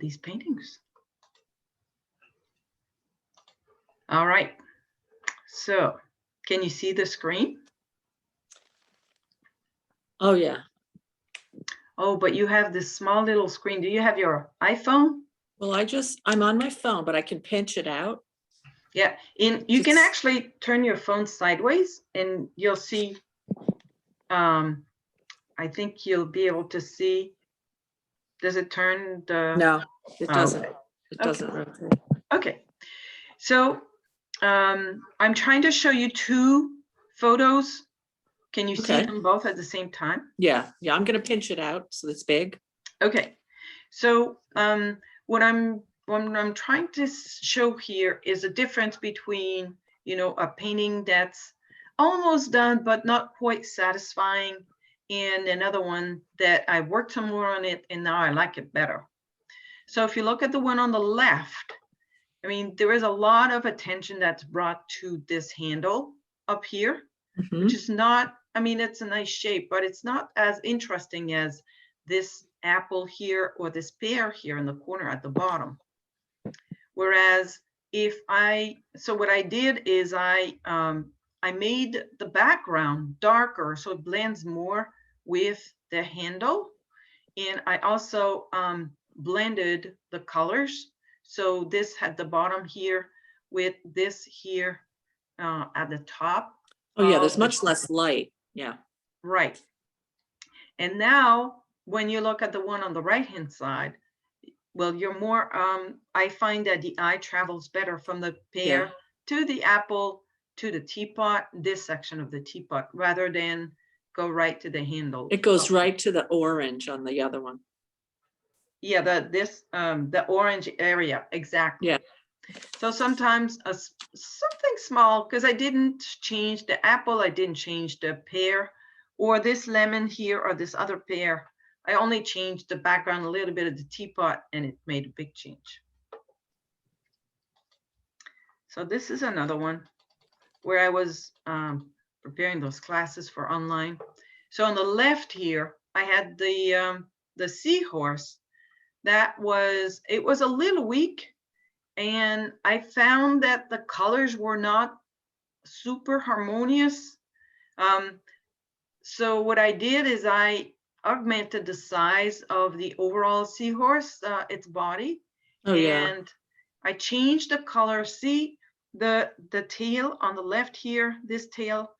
these paintings. All right, so can you see the screen? Oh, yeah. Oh, but you have this small little screen. Do you have your iPhone? Well, I'm on my phone, but I can pinch it out. Yeah, you can actually turn your phone sideways and you'll see, I think you'll be able to see. Does it turn the? No, it doesn't. Okay. It doesn't rotate. Okay, so I'm trying to show you two photos. Can you see them both at the same time? Yeah, I'm gonna pinch it out so it's big. Okay, so what I'm trying to show here is a difference between, you know, a painting that's almost done but not quite satisfying, and another one that I worked some more on it and now I like it better. So if you look at the one on the left, I mean, there is a lot of attention that's brought to this handle up here, which is not, I mean, it's a nice shape, but it's not as interesting as this apple here or this pear here in the corner at the bottom. Whereas so what I did is I made the background darker so it blends more with the handle. And I also blended the colors. So this had the bottom here with this here at the top. Oh yeah, there's much less light. Yeah. Right. And now when you look at the one on the right hand side, well, you're more, I find that the eye travels better from the pear to the apple to the teapot, this section of the teapot, rather than go right to the handle. It goes right to the orange on the other one. Yeah, the orange area, exactly. Yeah. So sometimes something small, because I didn't change the apple, I didn't change the pear, or this lemon here, or this other pear. I only changed the background a little bit of the teapot, and it made a big change. So this is another one where I was preparing those classes for online. So on the left here, I had the seahorse. It was a little weak, and I found that the colors were not super harmonious. So what I did is I augmented the size of the overall seahorse, its body. Oh, and I changed the color. See the tail on the left here, this tail,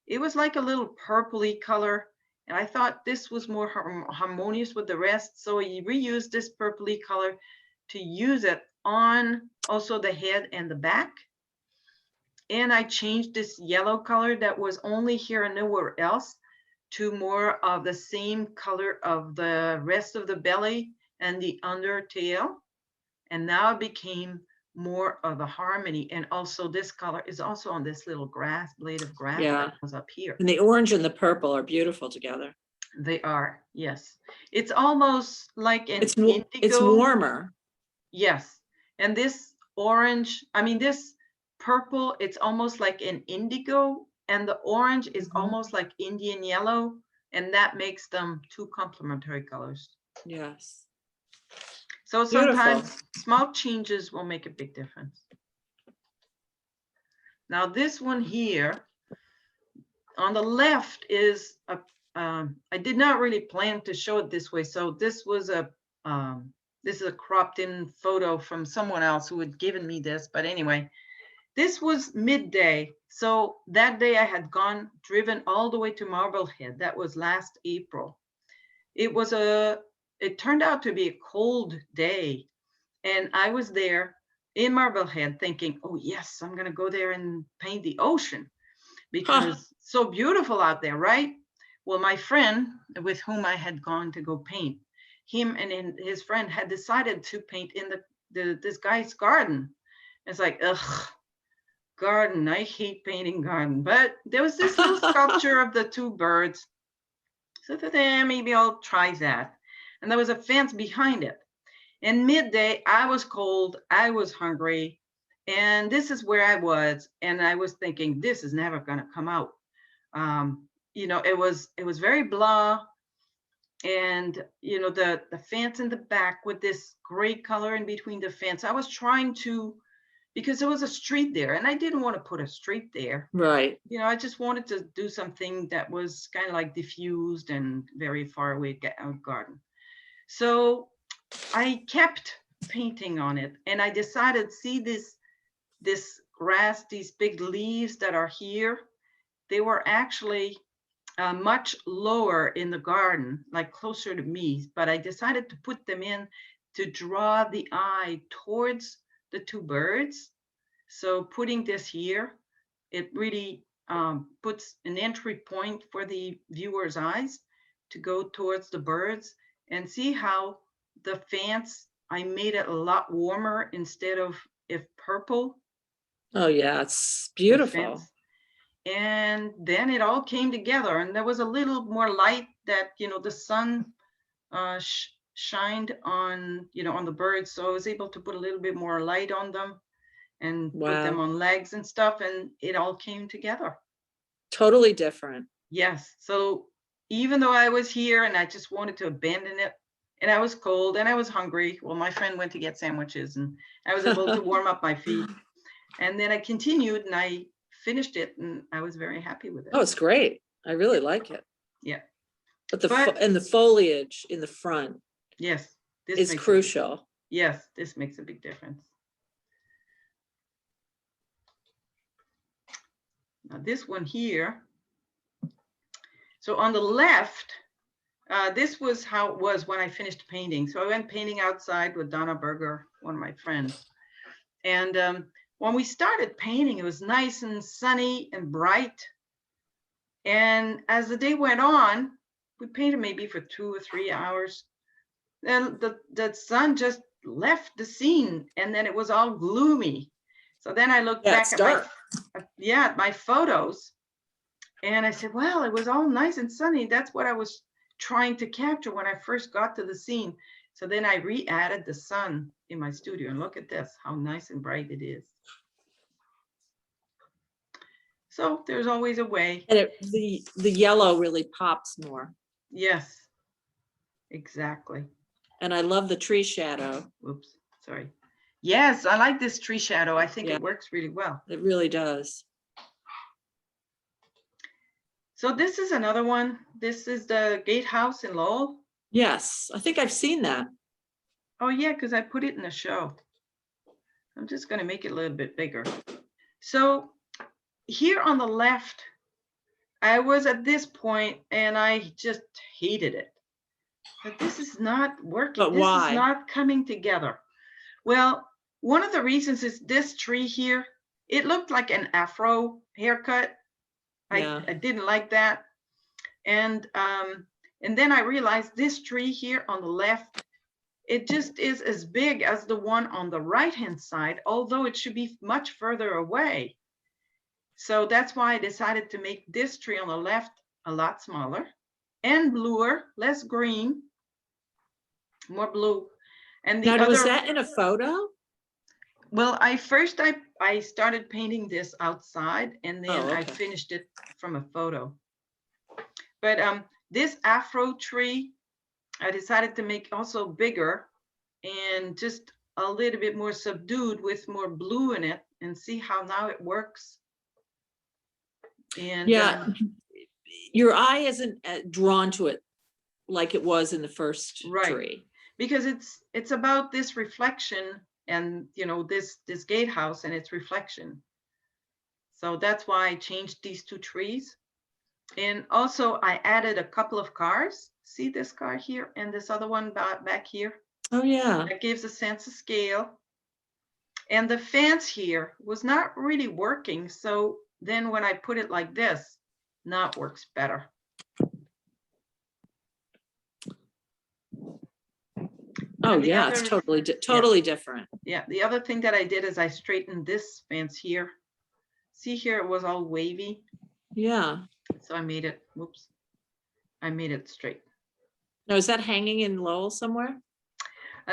it was like a little purpley color. And I thought this was more harmonious with the rest. So I reused this purpley color to use it on also the head and the back. And I changed this yellow color that was only here and nowhere else to more of the same color of the rest of the belly and the under tail. And now it became more of a harmony. And also this color is also on this little blade of grass that was up here. And the orange and the purple are beautiful together. They are, yes. It's almost like an indigo. It's warmer. Yes. And this orange, I mean, this purple, it's almost like an indigo, and the orange is almost like Indian yellow, and that makes them two complementary colors. Yes. So sometimes small changes will make a big difference. Now this one here on the left is I did not really plan to show it this way. So this was this is a cropped in photo from someone else who had given me this. But anyway, this was midday. So that day I had driven all the way to Marblehead. That was last April. It turned out to be a cold day. And I was there in Marblehead thinking, oh yes, I'm gonna go there and paint the ocean because it's so beautiful out there, right? Well, my friend with whom I had gone to go paint, him and his friend had decided to paint in this guy's garden. It's like, ugh, garden, I hate painting garden. But there was this little sculpture of the two birds. So I thought, maybe I'll try that. And there was a fence behind it. And midday, I was cold, I was hungry, and this is where I was. And I was thinking, this is never gonna come out. You know, it was very blah. and you know, the fence in the back with this gray color in between the fence. I was trying to, because there was a street there and I didn't want to put a street there. Right. You know, I just wanted to do something that was kind of like diffused and very far away garden. So I kept painting on it, and I decided, see this grass, these big leaves that are here, they were actually much lower in the garden, like closer to me, but I decided to put them in to draw the eye towards the two birds. So putting this here, it really puts an entry point for the viewer's eyes to go towards the birds, and see how the fence, I made it a lot warmer instead of if purple, Oh, yeah, it's the beautiful. fence. And then it all came together, and there was a little more light that, you know, the sun shined on, you know, on the birds. So I was able to put a little bit more light on them and put them Wow. on legs and stuff, and it all came together. Totally different. Yes. So even though I was here and I just wanted to abandon it, and I was cold and I was hungry, well, my friend went to get sandwiches and I was able to warm up my feet. And then I continued and I finished it, and I was very happy with it. Oh, it's great. I really like it. Yeah. But But and the foliage in the front yes, this is makes crucial. yes, this makes a big difference. Now this one here. So on the left, this was how it was when I finished painting. So I went painting outside with Donna Berger, one of my friends. And when we started painting, it was nice and sunny and bright. And as the day went on, we painted maybe for 2 or 3 hours. Then the sun just left the scene, and then it was all gloomy. So then I looked back at dark. my photos, and I said, well, it was all nice and sunny. That's what I was trying to capture when I first got to the scene. So then I re-added the sun in my studio, and look at this, how nice and bright it is. So there's always a way. And the yellow really pops more. Yes, exactly. And I love the tree shadow. Oops, sorry. Yes, I like this tree shadow. I think it works really well. It really does. So this is another one. This is the gatehouse in Lowell. Yes, I think I've seen that. Oh yeah, because I put it in the show. I'm just going to make it a little bit bigger. So here on the left, I was at this point and I just hated it. But this is not working. But why? This is not coming together. Well, one of the reasons is this tree here. It looked like an afro haircut. Yeah. I didn't like that. And then I realized this tree here on the left, it just is as big as the one on the right-hand side, although it should be much further away. So that's why I decided to make this tree on the left a lot smaller and bluer, less green, more blue. And the now, other, was that in a photo? well, I started painting this outside, and then I finished it from a photo. But this afro tree, I decided to make also bigger and just a little bit more subdued with more blue in it, and see how now it works. And yeah, your eye isn't drawn to it like it was in the first tree. Because it's about this reflection, and you know, this gatehouse and its reflection. So that's why I changed these two trees. And also I added a couple of cars. See this car here and this other one back here? Oh yeah. That gives a sense of scale. And the fence here was not really working. So then when I put it like this, now it works better. Oh yeah, it's totally different. Yeah, the other thing that I did is I straightened this fence here. See here, it was all wavy. Yeah. So I made it, whoops, I made it straight. Now, is that hanging in Lowell somewhere?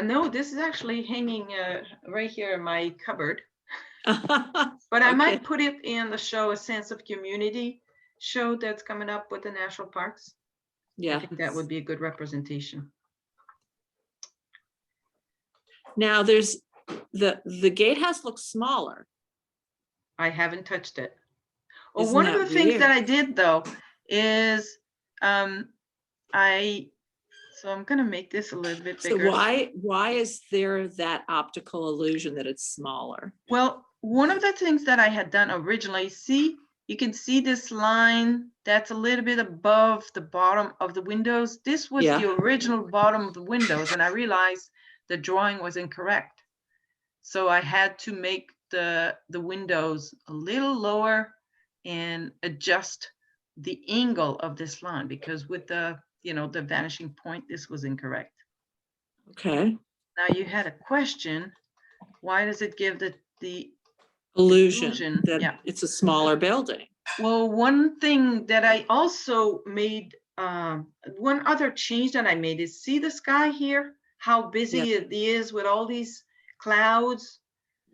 No, this is actually hanging right here in my cupboard. But I might put it in the show, A Sense of Community show that's coming up with the national parks. Yeah. I think that would be a good representation. Now there's the gatehouse looks smaller. I haven't touched it. Oh, Isn't one of that the things that weird? I did though is so I'm gonna make this a little bit So bigger. why is there that optical illusion that it's smaller? Well, one of the things that I had done originally, see, you can see this line that's a little bit above the bottom of the windows. This was Yeah. the original bottom of the windows, and I realized the drawing was incorrect. So I had to make the windows a little lower and adjust the angle of this line, because with the, the vanishing point, this was incorrect. Okay. Now you had a question, why does it give the Illusion that Yeah. it's a smaller building. Well, one thing that I also made, one other change that I made is, see the sky here, how busy it is with all these clouds.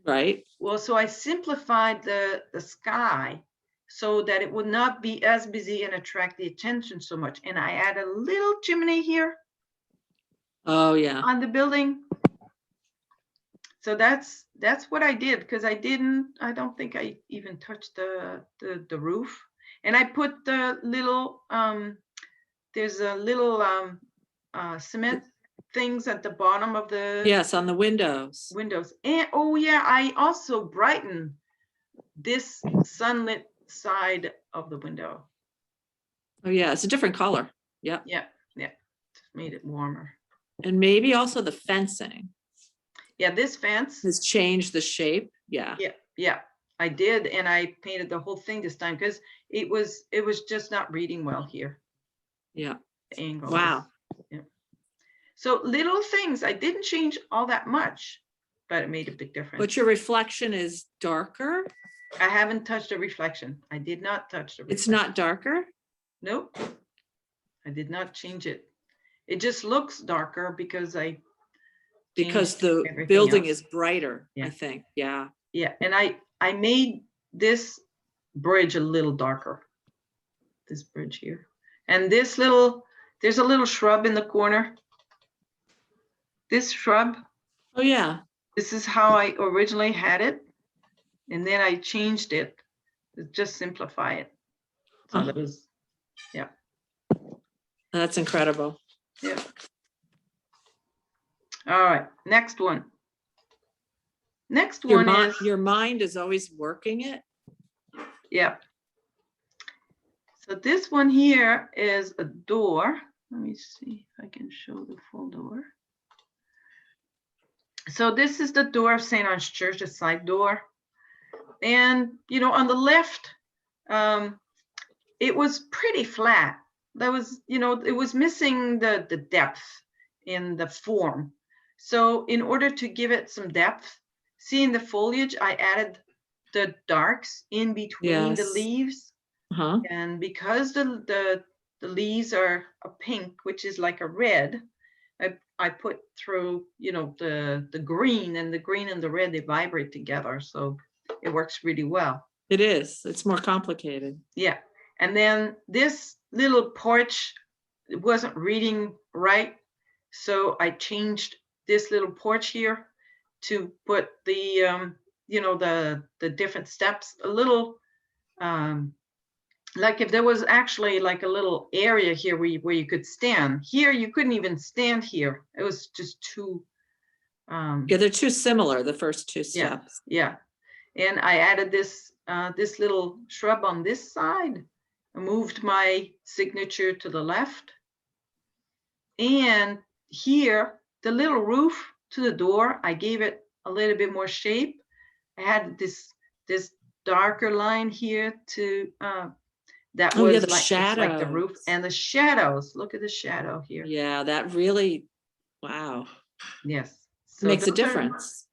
Right. Well, so I simplified the sky so that it would not be as busy and attract the attention so much. And I add a little chimney here. Oh yeah. On the building. So that's what I did, because I don't think I even touched the roof. And I put the little, there's a little cement things at the bottom of the Yes, on the windows. And oh yeah, I also brighten this sunlit side of the window. Oh yeah, it's a different color. Yeah. Yeah, just made it warmer. And maybe also the fencing. Yeah, this fence has changed the shape. Yeah. Yeah, I did, and I painted the whole thing this time because it was just not reading well here. Yeah. The angle. Wow. Yeah. So little things, I didn't change all that much, but it made a big difference. But your reflection is darker? I haven't touched the reflection. I did not touch the reflection. It's not darker? Nope. I did not change it. It just looks darker because the building is brighter, yeah. I think. Yeah. Yeah. And I made this bridge a little darker. This bridge here. And there's a little shrub in the corner. This shrub. Oh yeah. This is how I originally had it. And then I changed it to just simplify it. So that was, yeah. That's incredible. Yeah. All right, next one. Next one is your mind is always working it. Yeah. So this one here is a door. Let me see if I can show the full door. So this is the door of St. Anne's Church, the side door. And, on the left, it was pretty flat. That was, it was missing the depth in the form. So in order to give it some depth, see in the foliage, I added the darks in between the leaves. And because the leaves are a pink, which is like a red, I put through, the green, and the green and the red, they vibrate together. So it works really well. It is. It's more complicated. Yeah. And then this little porch, it wasn't reading right. So I changed this little porch here to put the, the different steps, a little, like if there was actually like a little area here where you could stand. Here, you couldn't even stand here. It was just too. Yeah, they're too similar, the first two steps. Yeah. And I added this little shrub on this side. I moved my signature to the left. And here, the little roof to the door, I gave it a little bit more shape. I had this darker line here to that was like the roof, and the shadows. Look at the shadow here. Yeah, that really, wow. Yes. So makes a difference.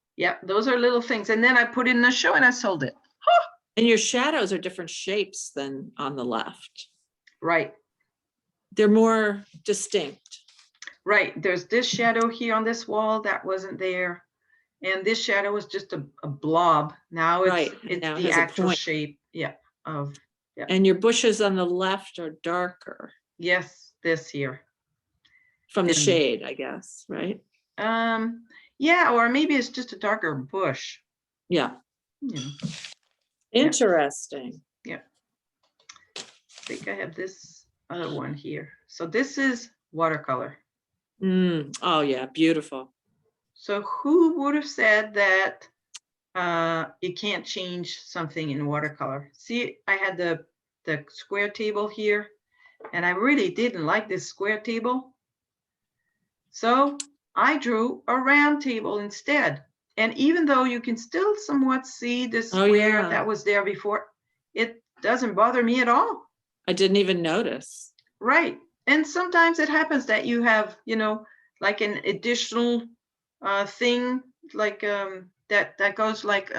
Those are little things. And then I put it in the show and I sold it. And your shadows are different shapes than on the left. Right. They're more distinct. Right. There's this shadow here on this wall that wasn't there. And this shadow was just a blob. Now it's the actual shape. Yeah. And your bushes on the left are darker. Yes. this here. From the And, shade, I guess, right? yeah, or maybe it's just a darker bush. Yeah. You know, Interesting. yeah. I think I have this other one here. So this is watercolor. Oh yeah, beautiful. So who would have said that you can't change something in watercolor? See, I had the square table here, and I really didn't like this square table. So I drew a round table instead. And even though you can still somewhat see the square that was there before, it doesn't bother me at all. I didn't even notice. Right. And sometimes it happens that you have, you know, like an additional thing, like that goes like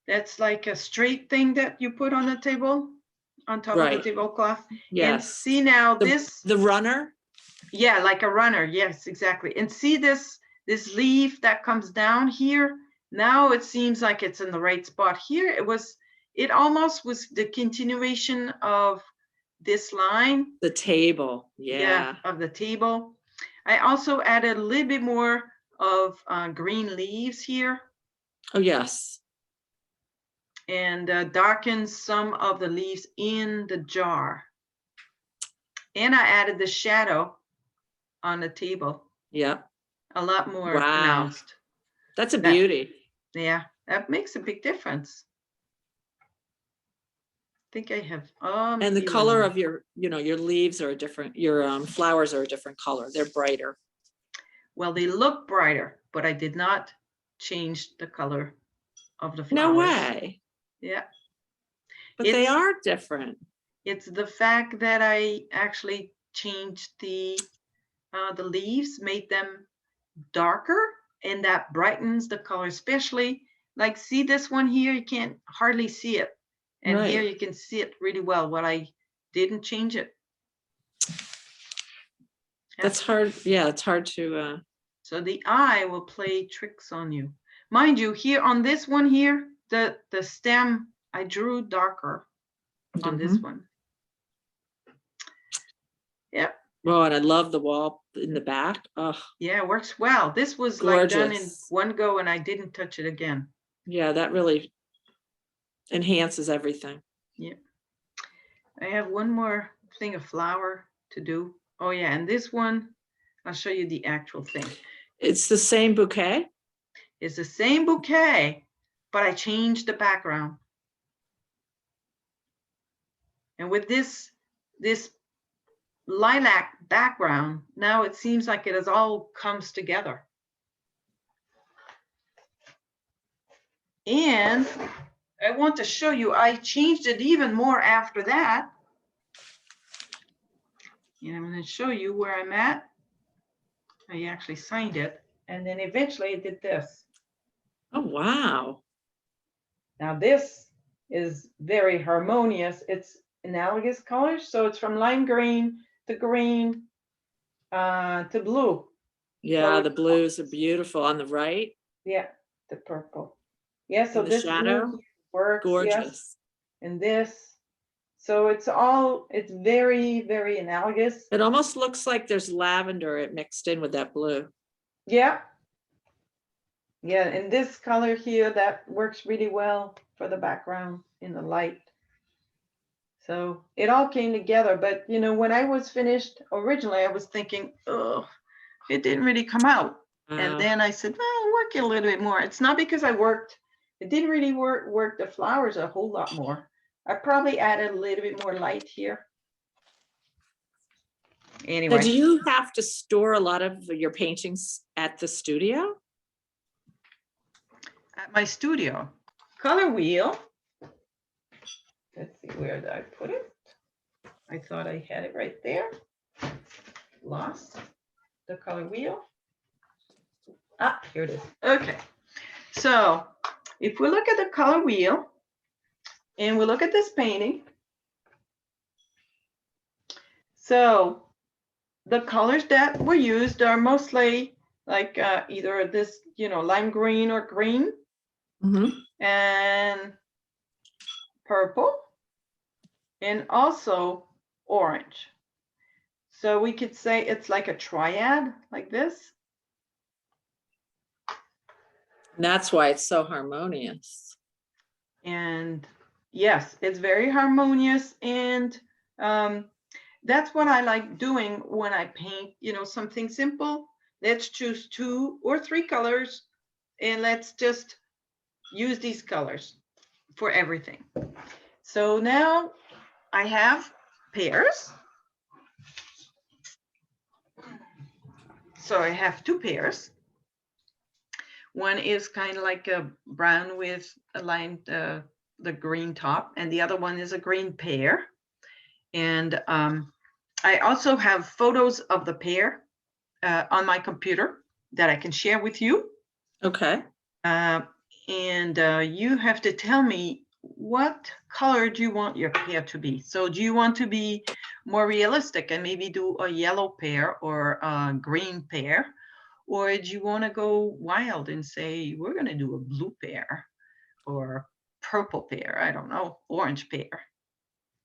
that's like a straight thing that you put on the table, on top of the tablecloth. Yes. And see now the runner. Yeah, like a runner. Yes, exactly. And see this leaf that comes down here. Now it seems like it's in the right spot here. It almost was the continuation of this line. The table. Yeah. Of the table. I also added a little bit more of green leaves here. Oh, yes. And darkened some of the leaves in the jar. And I added the shadow on the table. Yeah. A lot more pronounced. That's a beauty. Yeah, that makes a big difference. I think I have. And the color of your leaves are different. Your flowers are a different color. They're brighter. Well, they look brighter, but I did not change the color of the flowers. No way. Yeah. But they are different. It's the fact that I actually changed the leaves, made them darker, and that brightens the color, especially like, see this one here, you can't hardly see it. And here you can see it really well. What I didn't change it. That's hard. Yeah, it's hard to. So the eye will play tricks on you. Mind you, here on this one here, the stem, I drew darker on this one. Yep. Oh, and I love the wall in the back. Oh. Yeah, it works well. This was gorgeous. Like done in one go, and I didn't touch it again. Yeah, that really enhances everything. Yeah. I have one more thing of flower to do. Oh yeah, and this one, I'll show you the actual thing. It's the same bouquet? It's the same bouquet, but I changed the background. And with this lilac background, now it seems like it all comes together. And I want to show you, I changed it even more after that. And I'm going to show you where I'm at. I actually signed it, and then eventually I did this. Oh, wow. Now this is very harmonious. It's analogous colors, so it's from lime green to green to blue. Yeah, so the blues are beautiful on the right. Yeah, the purple. Yeah, so this shadow works. Gorgeous. Yes. And this, so it's very, very analogous. It almost looks like there's lavender mixed in with that blue. Yeah. Yeah, and this color here, that works really well for the background in the light. So it all came together, but you know, when I was finished, originally I was thinking, oh, it didn't really come out. And then I said, well, work it a little bit more. It's not because it didn't really work the flowers a whole lot more. I probably added a little bit more light here. Anyway. So do you have to store a lot of your paintings at the studio? At my studio. Color wheel. Let's see, where did I put it? I thought I had it right there. Lost the color wheel. Ah, here it is. Okay. So if we look at the color wheel and we look at this painting, so the colors that were used are mostly like either this, lime green or green, and purple, and also orange. So we could say it's like a triad, like this. And that's why it's so harmonious. And yes, it's very harmonious. And that's what I like doing when I paint, you know, something simple. Let's choose 2 or 3 colors and let's just use these colors for everything. So now I have pears. So I have 2 pears. One is kind of like a brown with a line, the green top, and the other one is a green pear. And I also have photos of the pear on my computer that I can share with you. Okay. And you have to tell me what color do you want your pear to be? So do you want to be more realistic and maybe do a yellow pear or a green pear? Or do you want to go wild and say, we're going to do a blue pear or purple pear? I don't know, orange pear.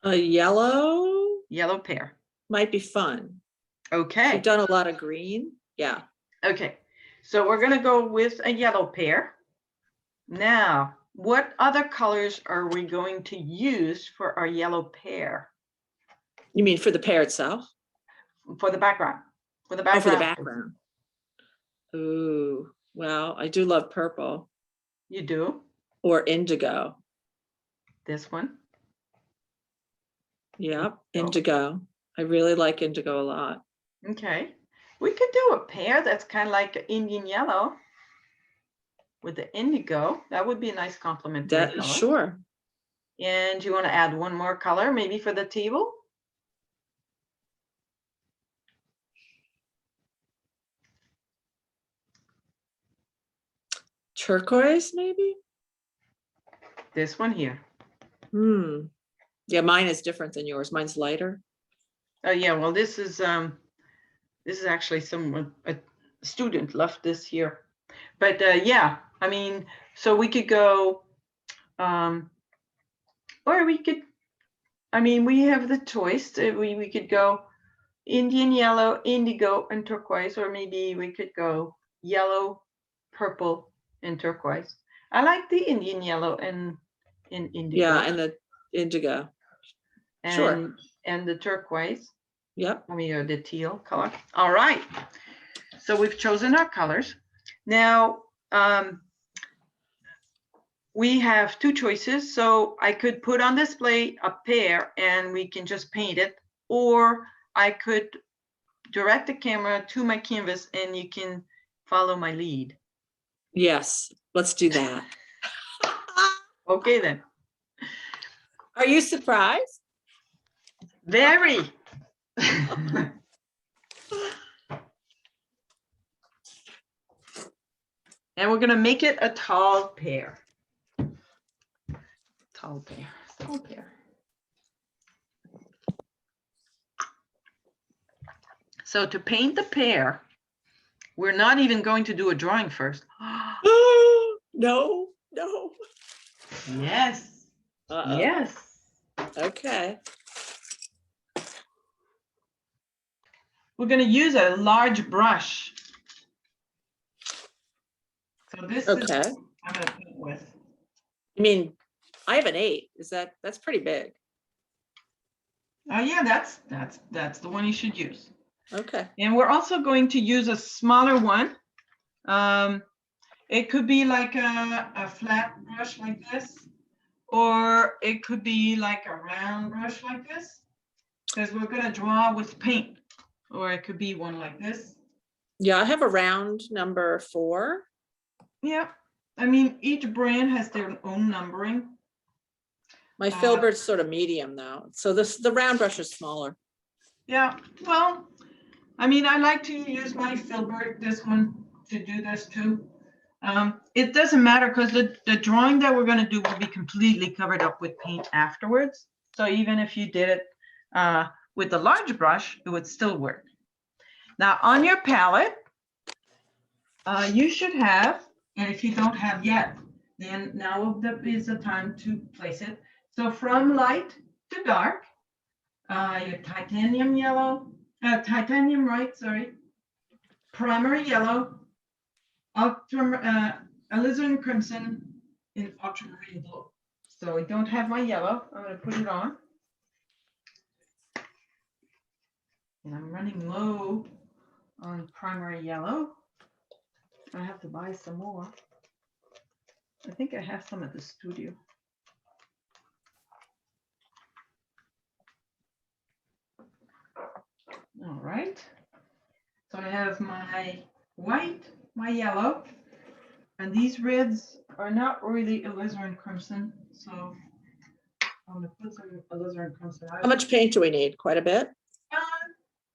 A Yellow pear. might be fun. Okay. You've done a lot of green. Yeah. Okay. So we're going to go with a yellow pear. Now, what other colors are we going to use for our yellow pear? You mean for the pear itself? For the background. For the Oh, background. for the background. Ooh, well, I do love purple. You do? Or indigo. This one? Yep, indigo. I really like indigo a lot. Okay. We could do a pear that's kind of like Indian yellow with the indigo. That would be a nice complementary color. Sure. And you want to add one more color, maybe for the table? Turquoise, maybe? This one here. Yeah, mine is different than yours. Mine's lighter. Oh yeah, well this is actually someone, a student left this here. But yeah, I mean, so we could go, or we could, I mean, we have the choice. We could go Indian yellow, indigo, and turquoise, or maybe we could go yellow, purple, and turquoise. I like the Indian yellow and indigo. Yeah, and the indigo. Sure. And the turquoise. Yep. I mean, the teal color. All right. So we've chosen our colors. Now, we have 2 choices. So I could put on display a pear and we can just paint it, or I could direct the camera to my canvas and you can follow my lead. Yes, let's do that. Okay then. Are you surprised? Very. And we're gonna make it a tall pear. Tall pear, tall pear. So to paint the pear, we're not even going to do a drawing first. No. Yes. Yes. Okay. We're going to use a large brush. So this is what I'm going to paint with. I mean, I have an 8. That's pretty big. Oh yeah, that's the one you should use. Okay. And we're also going to use a smaller one. It could be like a flat brush like this, or it could be like a round brush like this, because we're going to draw with paint. Or it could be one like this. Yeah, I have a round number 4. Yeah, I mean, each brand has their own numbering. My filbert's sort of medium though, so the round brush is smaller. Yeah, well, I mean, I like to use my filbert, this one, to do this too. It doesn't matter because the drawing that we're going to do will be completely covered up with paint afterwards. So even if you did it with the large brush, it would still work. Now on your palette, you should have, and if you don't have yet, then now is the time to place it. So from light to dark, your titanium yellow, titanium white, sorry, primary yellow, alizarin crimson, and ultramarine blue. So I don't have my yellow. I'm going to put it on. And I'm running low on primary yellow. I have to buy some more. I think I have some at the studio. All right. So I have my white, my yellow, and these reds are not really alizarin crimson. So I'm going to put some alizarin crimson. How much paint do we need? Quite a bit?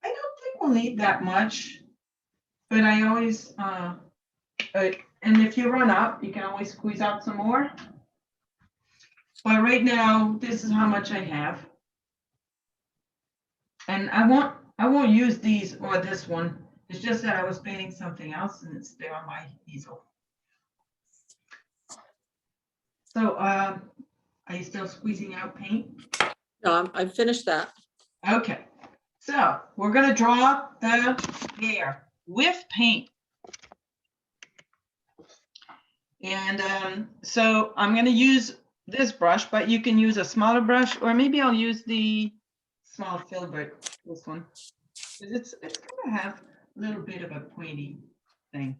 I don't think we'll need that much, but I always, and if you run out, you can always squeeze out some more. But right now, this is how much I have. And I won't use these or this one. It's just that I was painting something else and it's there on my easel. So, are you still squeezing out paint? No, I finished that. Okay. So we're gonna draw the pear with paint. And so I'm gonna use this brush, but you can use a smaller brush, or maybe I'll use the small filbert, this one. It's gonna have a little bit of a pointy thing.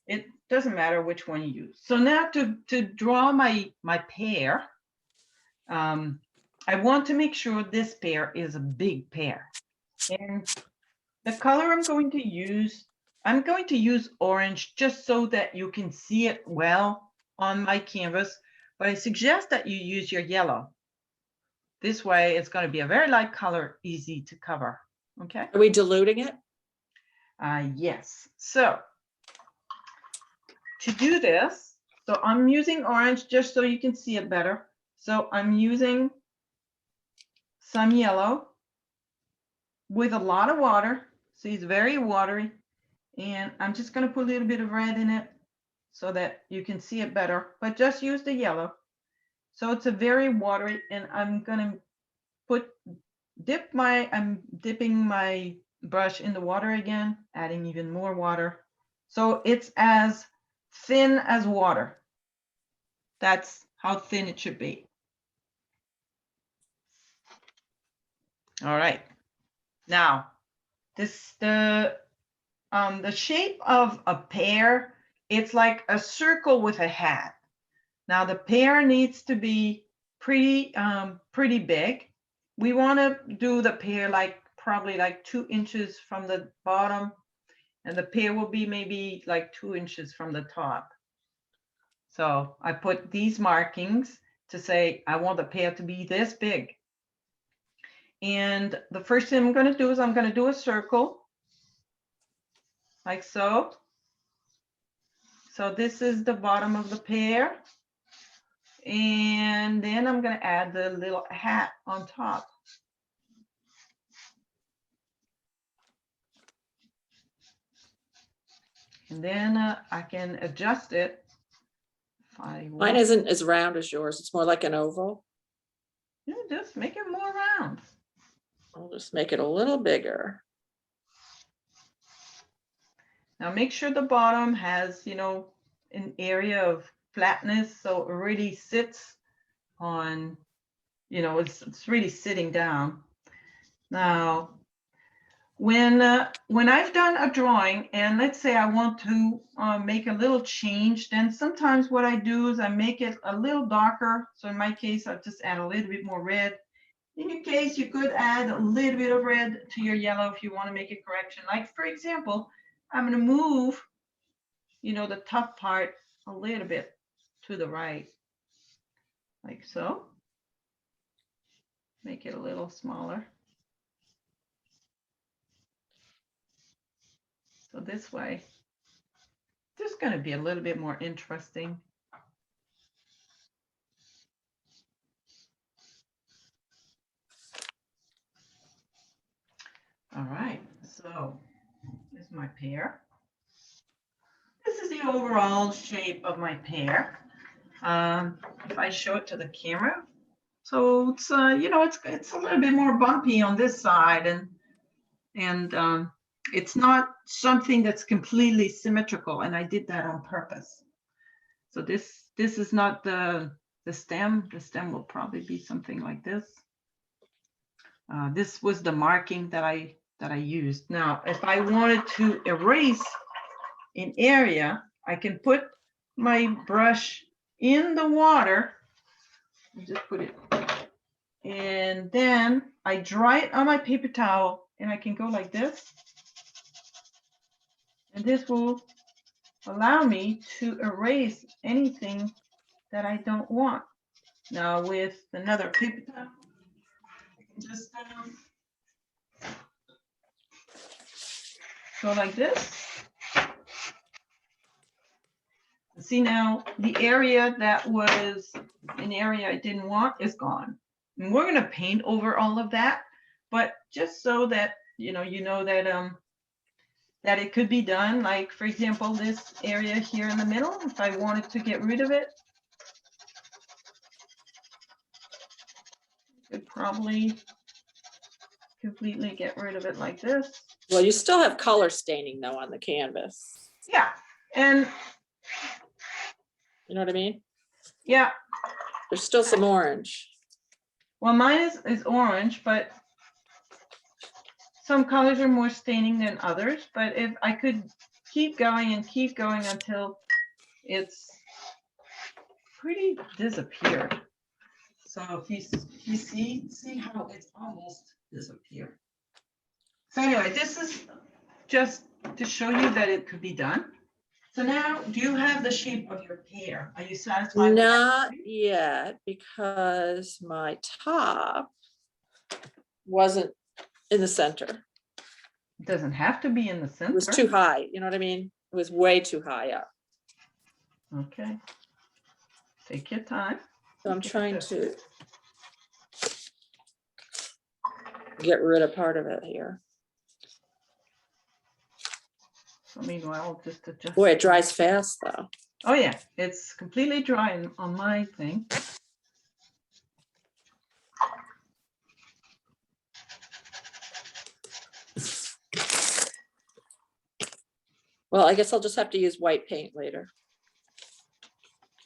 It doesn't matter which one you use. So now to draw my pear, I want to make sure this pear is a big pear. And the color I'm going to use orange just so that you can see it well on my canvas, but I suggest that you use your yellow. This way it's going to be a very light color, easy to cover. Okay. Are we diluting it? Yes. So to do this, so I'm using orange just so you can see it better. So I'm using some yellow with a lot of water. See, it's very watery. And I'm just going to put a little bit of red in it so that you can see it better, but just use the yellow. So it's a very watery, and I'm going to I'm dipping my brush in the water again, adding even more water. So it's as thin as water. That's how thin it should be. All right. Now, the shape of a pear, it's like a circle with a hat. Now the pear needs to be pretty big. We want to do the pear like probably like 2 inches from the bottom, and the pear will be maybe like 2 inches from the top. So I put these markings to say I want the pear to be this big. And the first thing I'm going to do is I'm going to do a circle like so. So this is the bottom of the pear. And then I'm going to add the little hat on top. And then I can adjust it. If I want. Mine isn't as round as yours. It's more like an oval. Yeah, just make it more round. I'll just make it a little bigger. Now make sure the bottom has, an area of flatness, so it really sits on, it's really sitting down. Now, when I've done a drawing, and let's say I want to make a little change, then sometimes what I do is I make it a little darker. So in my case, I'll just add a little bit more red. In your case, you could add a little bit of red to your yellow if you want to make a correction. Like, for example, I'm going to move, the top part a little bit to the right, like so. Make it a little smaller. So this way, this is going to be a little bit more interesting. All right, so this is my pear. This is the overall shape of my pear. If I show it to the camera, So it's you know, it's a little bit more bumpy on this side, and it's not something that's completely symmetrical, and I did that on purpose. So this is not the stem. The stem will probably be something like this. This was the marking that I used. Now, if I wanted to erase an area, I can put my brush in the water. Just put it, and then I dry it on my paper towel, and I can go like this. And this will allow me to erase anything that I don't want. Now with another paper towel, I can just go like this. See, now the area that was an area I didn't want is gone. And we're gonna paint over all of that, but just so that you know that it could be done. Like for example, this area here in the middle, if I wanted to get rid of it, I could probably completely get rid of it like this. Well, you still have color staining though on the canvas. Yeah, and You know what I mean? yeah, There's still some orange. well, mine is orange, but some colors are more staining than others. But if I could keep going and keep going until it's pretty disappeared. So if you see how it's almost disappeared. So anyway, this is just to show you that it could be done. So now, do you have the shape of your pear? Are you satisfied with that? Not yet, because my top wasn't in the center. It doesn't have to be in the center. It was too high, you know what I mean? It was way too high up. Okay. Take your time. So I'm trying to get rid of part of it here. So meanwhile, just adjust. Boy, it dries fast though. Oh yeah, it's completely dry on my thing. Well, I guess I'll just have to use white paint later.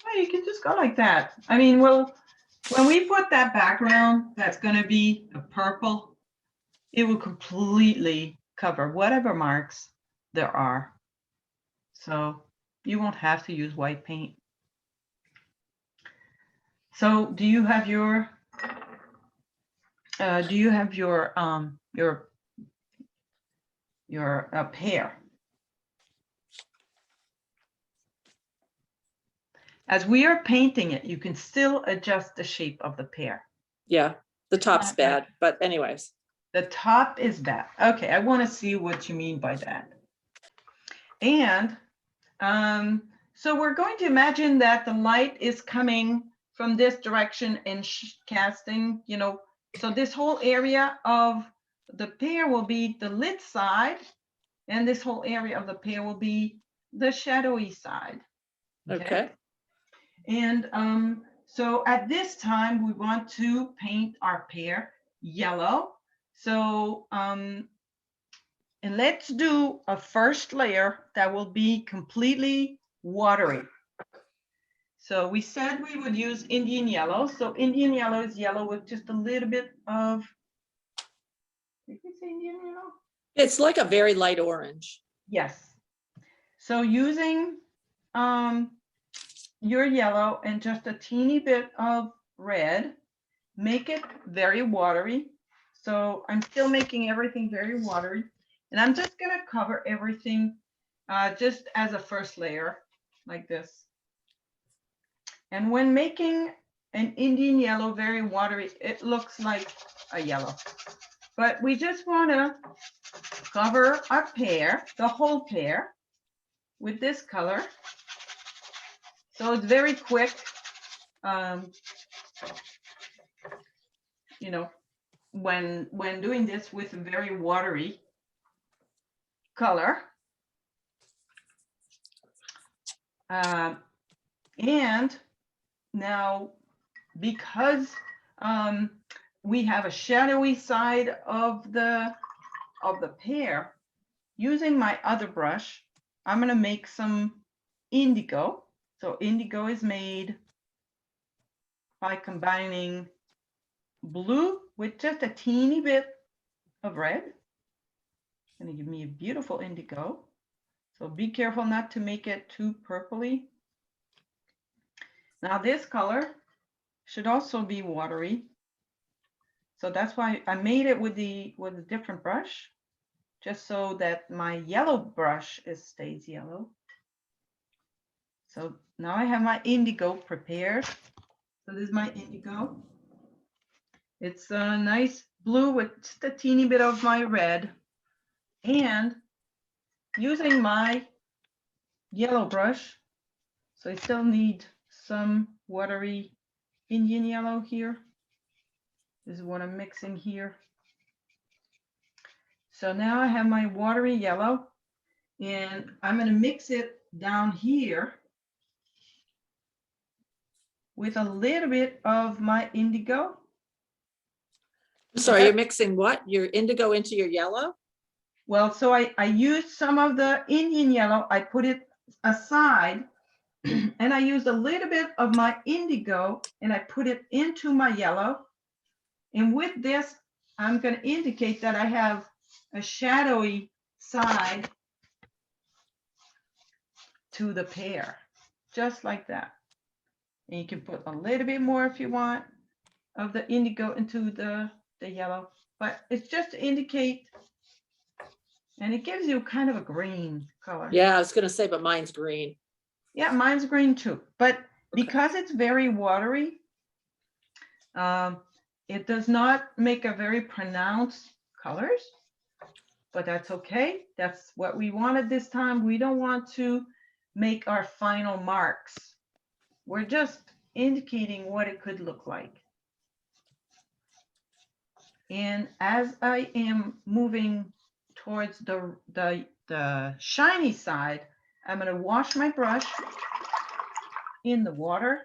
Oh, you can just go like that. I mean, well, when we put that background, that's going to be a purple. It will completely cover whatever marks there are. So you won't have to use white paint. So do you have your pear? As we are painting it, you can still adjust the shape of the pear. Yeah, the top's bad, but anyways. The top is bad. Okay, I want to see what you mean by that. And so we're going to imagine that the light is coming from this direction and casting, you know, so this whole area of the pear will be the lit side, and this whole area of the pear will be the shadowy side. Okay. And so at this time, we want to paint our pear yellow. So, and let's do a first layer that will be completely watery. So we said we would use Indian yellow. So Indian yellow is yellow with just a little bit of, did we say Indian yellow? It's like a very light orange. Yes. So using your yellow and just a teeny bit of red, make it very watery. So I'm still making everything very watery. And I'm just going to cover everything just as a first layer like this. And when making an Indian yellow very watery, it looks like a yellow. But we just want to cover our pear, the whole pear, with this color. So it's very quick. You know, when doing this with a very watery color. And now, because We have a shadowy side of the pear. Using my other brush, I'm gonna make some indigo. So indigo is made by combining blue with just a teeny bit of red. Gonna give me a beautiful indigo. So be careful not to make it too purpley. Now this color should also be watery. So that's why I made it with a different brush, just so that my yellow brush stays yellow. So now I have my indigo prepared. So this is my indigo. It's a nice blue with just a teeny bit of my red. And using my yellow brush, so I still need some watery Indian yellow here. This is what I'm mixing here. So now I have my watery yellow, and I'm going to mix it down here with a little bit of my indigo. Sorry, you're mixing what? Your indigo into your yellow? Well, so I used some of the Indian yellow, I put it aside, and I used a little bit of my indigo and I put it into my yellow. And with this, I'm going to indicate that I have a shadowy side to the pear, just like that. And you can put a little bit more if you want of the indigo into the yellow, but it's just to indicate, and it gives you kind of a green color. Yeah, I was gonna say, but mine's green. Yeah, mine's green too, but because it's very watery, it does not make a very pronounced colors, but that's okay. That's what we wanted this time. We don't want to make our final marks. We're just indicating what it could look like. And as I am moving towards the shiny side, I'm going to wash my brush in the water,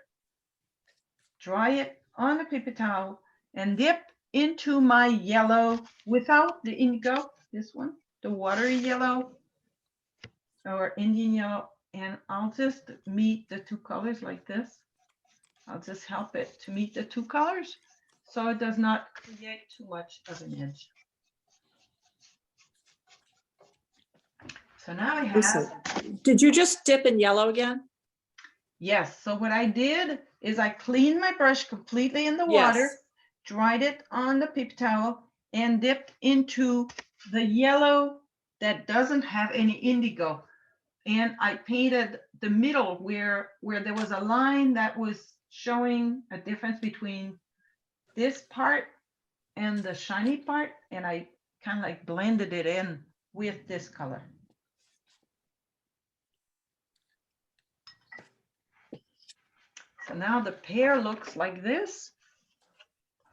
dry it on a paper towel, and dip into my yellow without the indigo, this one, the watery yellow or Indian yellow, and I'll just meet the two colors like this. I'll just help it to meet the two colors so it does not create too much of an edge. So now I have. Did you just dip in yellow again? Yes. So what I did is I cleaned my brush completely in the water, Yes. dried it on the paper towel, and dipped into the yellow that doesn't have any indigo. And I painted the middle where there was a line that was showing a difference between this part and the shiny part, and I kind of like blended it in with this color. So now the pear looks like this.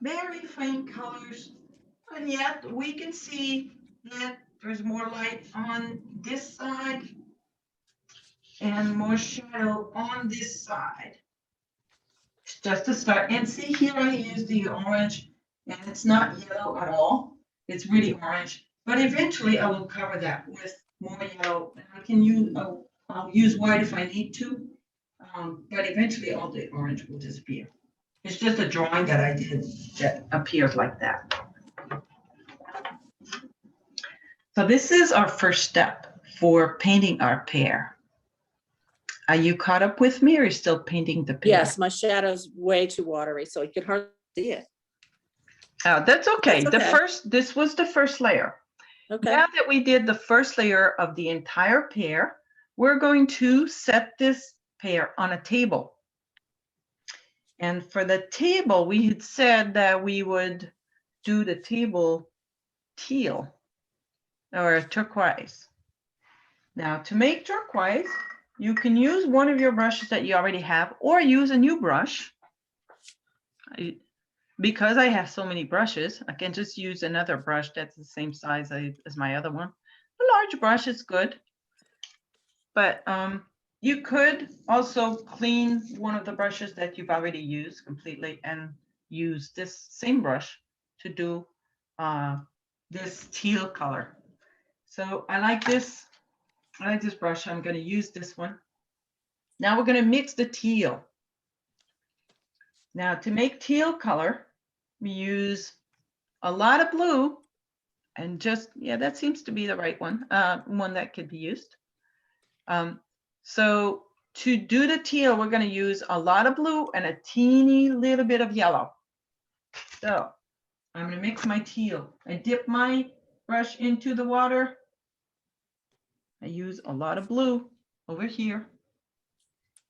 Very faint colors, and yet we can see that there's more light on this side and more shadow on this side. It's just a start. And see here I use the orange, and it's not yellow at all. It's really orange. But eventually I will cover that with more yellow. And I can use, I'll use white if I need to. But eventually all the orange will disappear. It's just a drawing that I did that appears like that. So this is our first step for painting our pear. Are you caught up with me, or are you still painting the pear? Yes, my shadow's way too watery, so you can hardly see it. Oh, that's okay. That's okay. This was the first layer. Okay. Now that we did the first layer of the entire pear, we're going to set this pear on a table. And for the table, we had said that we would do the table teal or turquoise. Now, to make turquoise, you can use one of your brushes that you already have, or use a new brush. Because I have so many brushes, I can just use another brush that's the same size as my other one. A large brush is good, but you could also clean one of the brushes that you've already used completely and use this same brush to do this teal color. So I like this brush. I'm going to use this one. Now we're going to mix the teal. Now to make teal color, we use a lot of blue and just, yeah, that seems to be the right one, one that could be used. So to do the teal, we're going to use a lot of blue and a teeny little bit of yellow. So I'm going to mix my teal. I dip my brush into the water. I use a lot of blue over here.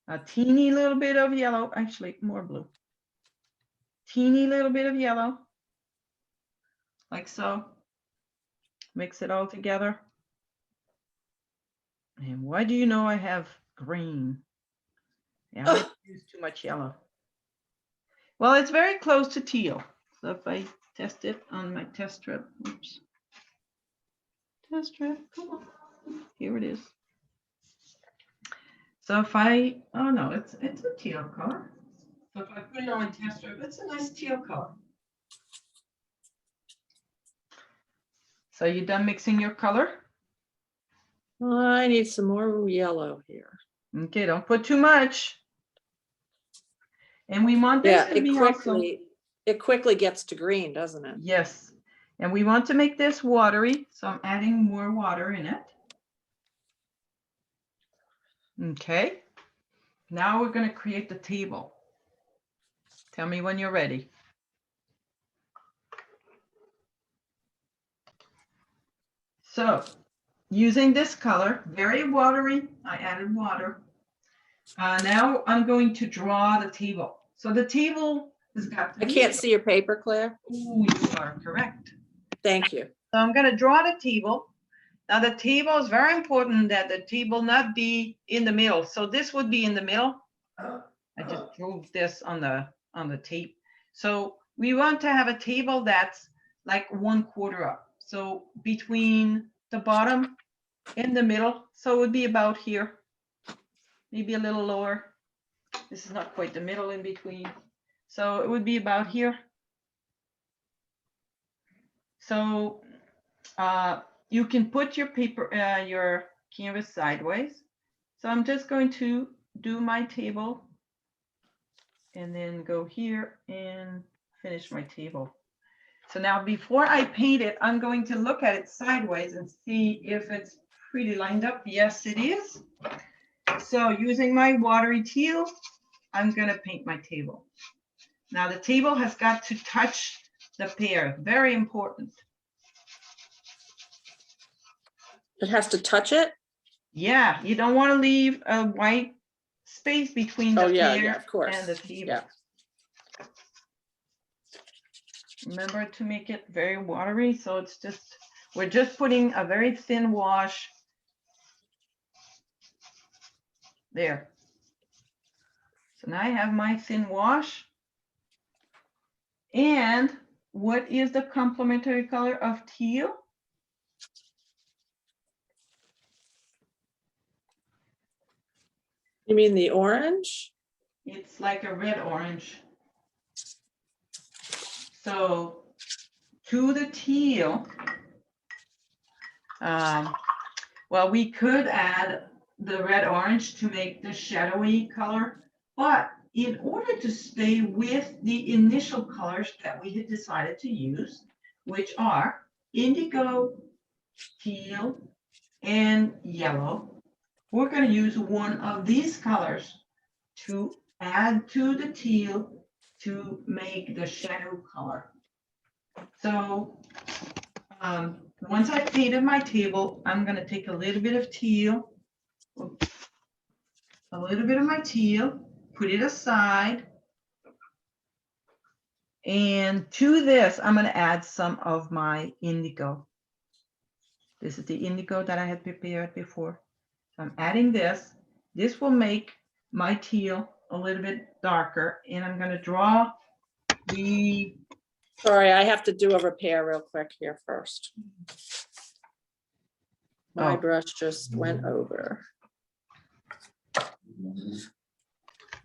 A teeny little bit of yellow, actually more blue. Teeny little bit of yellow, like so. Mix it all together. And why do you know I have green? Yeah, I use too much yellow. Well, it's very close to teal. So if I test it on my test strip, oops. Test strip, come on. Here it is. So if I, oh no, it's a teal color. So if I put it on my test strip, it's a nice teal color. So you done mixing your color? I need some more yellow here. Okay, don't put too much. And we want this Yeah, to be also, it quickly gets to green, doesn't it? yes. And we want to make this watery, so I'm adding more water in it. Okay. Now we're going to create the table. Tell me when you're ready. So using this color, very watery, I added water. Now I'm going to draw the table. So the table has got. I can't see your paper, Claire. Ooh, you are correct. Thank you. So I'm going to draw the table. Now the table is very important that the table not be in the middle. So this would be in the middle. I just drew this on the tape. So we want to have a table that's like 1/4 up. So between the bottom and the middle. So it would be about here, maybe a little lower. This is not quite the middle in between. So it would be about here. So you can put your paper, your canvas sideways. So I'm just going to do my table and then go here and finish my table. So now before I paint it, I'm going to look at it sideways and see if it's pretty lined up. Yes, it is. So using my watery teal, I'm going to paint my table. Now the table has got to touch the pear. Very important. It has to touch it? Yeah, you don't want to leave a white space between the pear of course. and the table. Yeah. Remember to make it very watery. So it's just, we're just putting a very thin wash there. So now I have my thin wash. And what is the complementary color of teal? You mean the orange? It's like a red orange. So to the teal, well, we could add the red orange to make the shadowy color, but in order to stay with the initial colors that we had decided to use, which are indigo, teal, and yellow, we're going to use one of these colors to add to the teal to make the shadow color. So once I've painted my table, I'm going to take a little bit of teal, a little bit of my teal, put it aside. And to this, I'm going to add some of my indigo. This is the indigo that I had prepared before. So I'm adding this. This will make my teal a little bit darker. And I'm going to draw the... Sorry, I have to do a repair real quick here first. My brush just went over.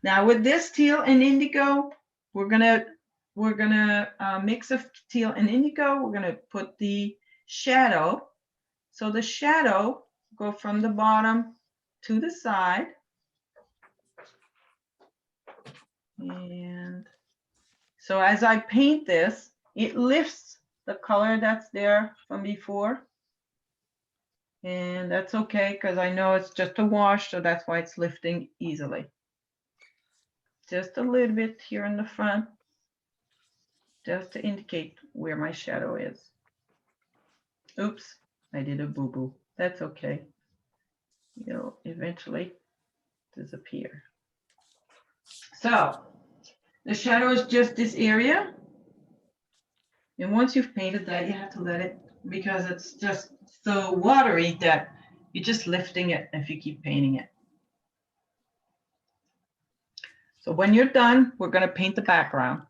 Now with this teal and indigo, we're going to we're gonna mix of teal and indigo. We're gonna put the shadow. So the shadow go from the bottom to the side. And so as I paint this, it lifts the color that's there from before. And that's okay, because I know it's just a wash, so that's why it's lifting easily. Just a little bit here in the front, just to indicate where my shadow is. Oops, I did a boo-boo. That's okay. It'll eventually disappear. So the shadow is just this area. And once you've painted that, you have to let it, because it's just so watery that you're just lifting it if you keep painting it. So when you're done, we're going to paint the background.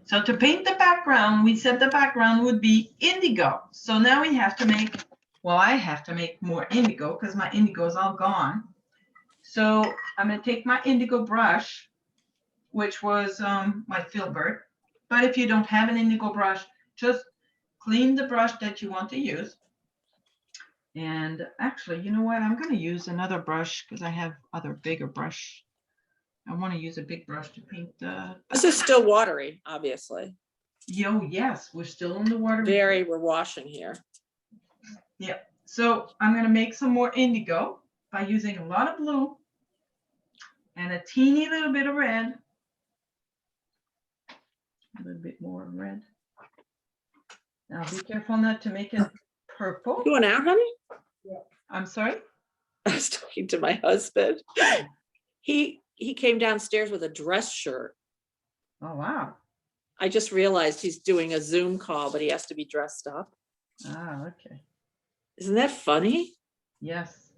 So to paint the background, we said the background would be indigo. So now we have to make, well, I have to make more indigo because my indigo is all gone. So I'm going to take my indigo brush, which was my filbert. But if you don't have an indigo brush, just clean the brush that you want to use. And actually, you know what? I'm going to use another brush because I have other bigger brush. I want to use a big brush to paint the. This is still watery, obviously. Yo, yes, we're still in the water. We're washing here. Yeah. So I'm going to make some more indigo by using a lot of blue and a teeny little bit of red. A little bit more red. Now be careful not to make it purple. You going out, honey? I'm sorry? I was talking to my husband. He came downstairs with a dress shirt. Oh, wow. I just realized he's doing a Zoom call, but he has to be dressed up. Ah, okay. Isn't that funny? Yes.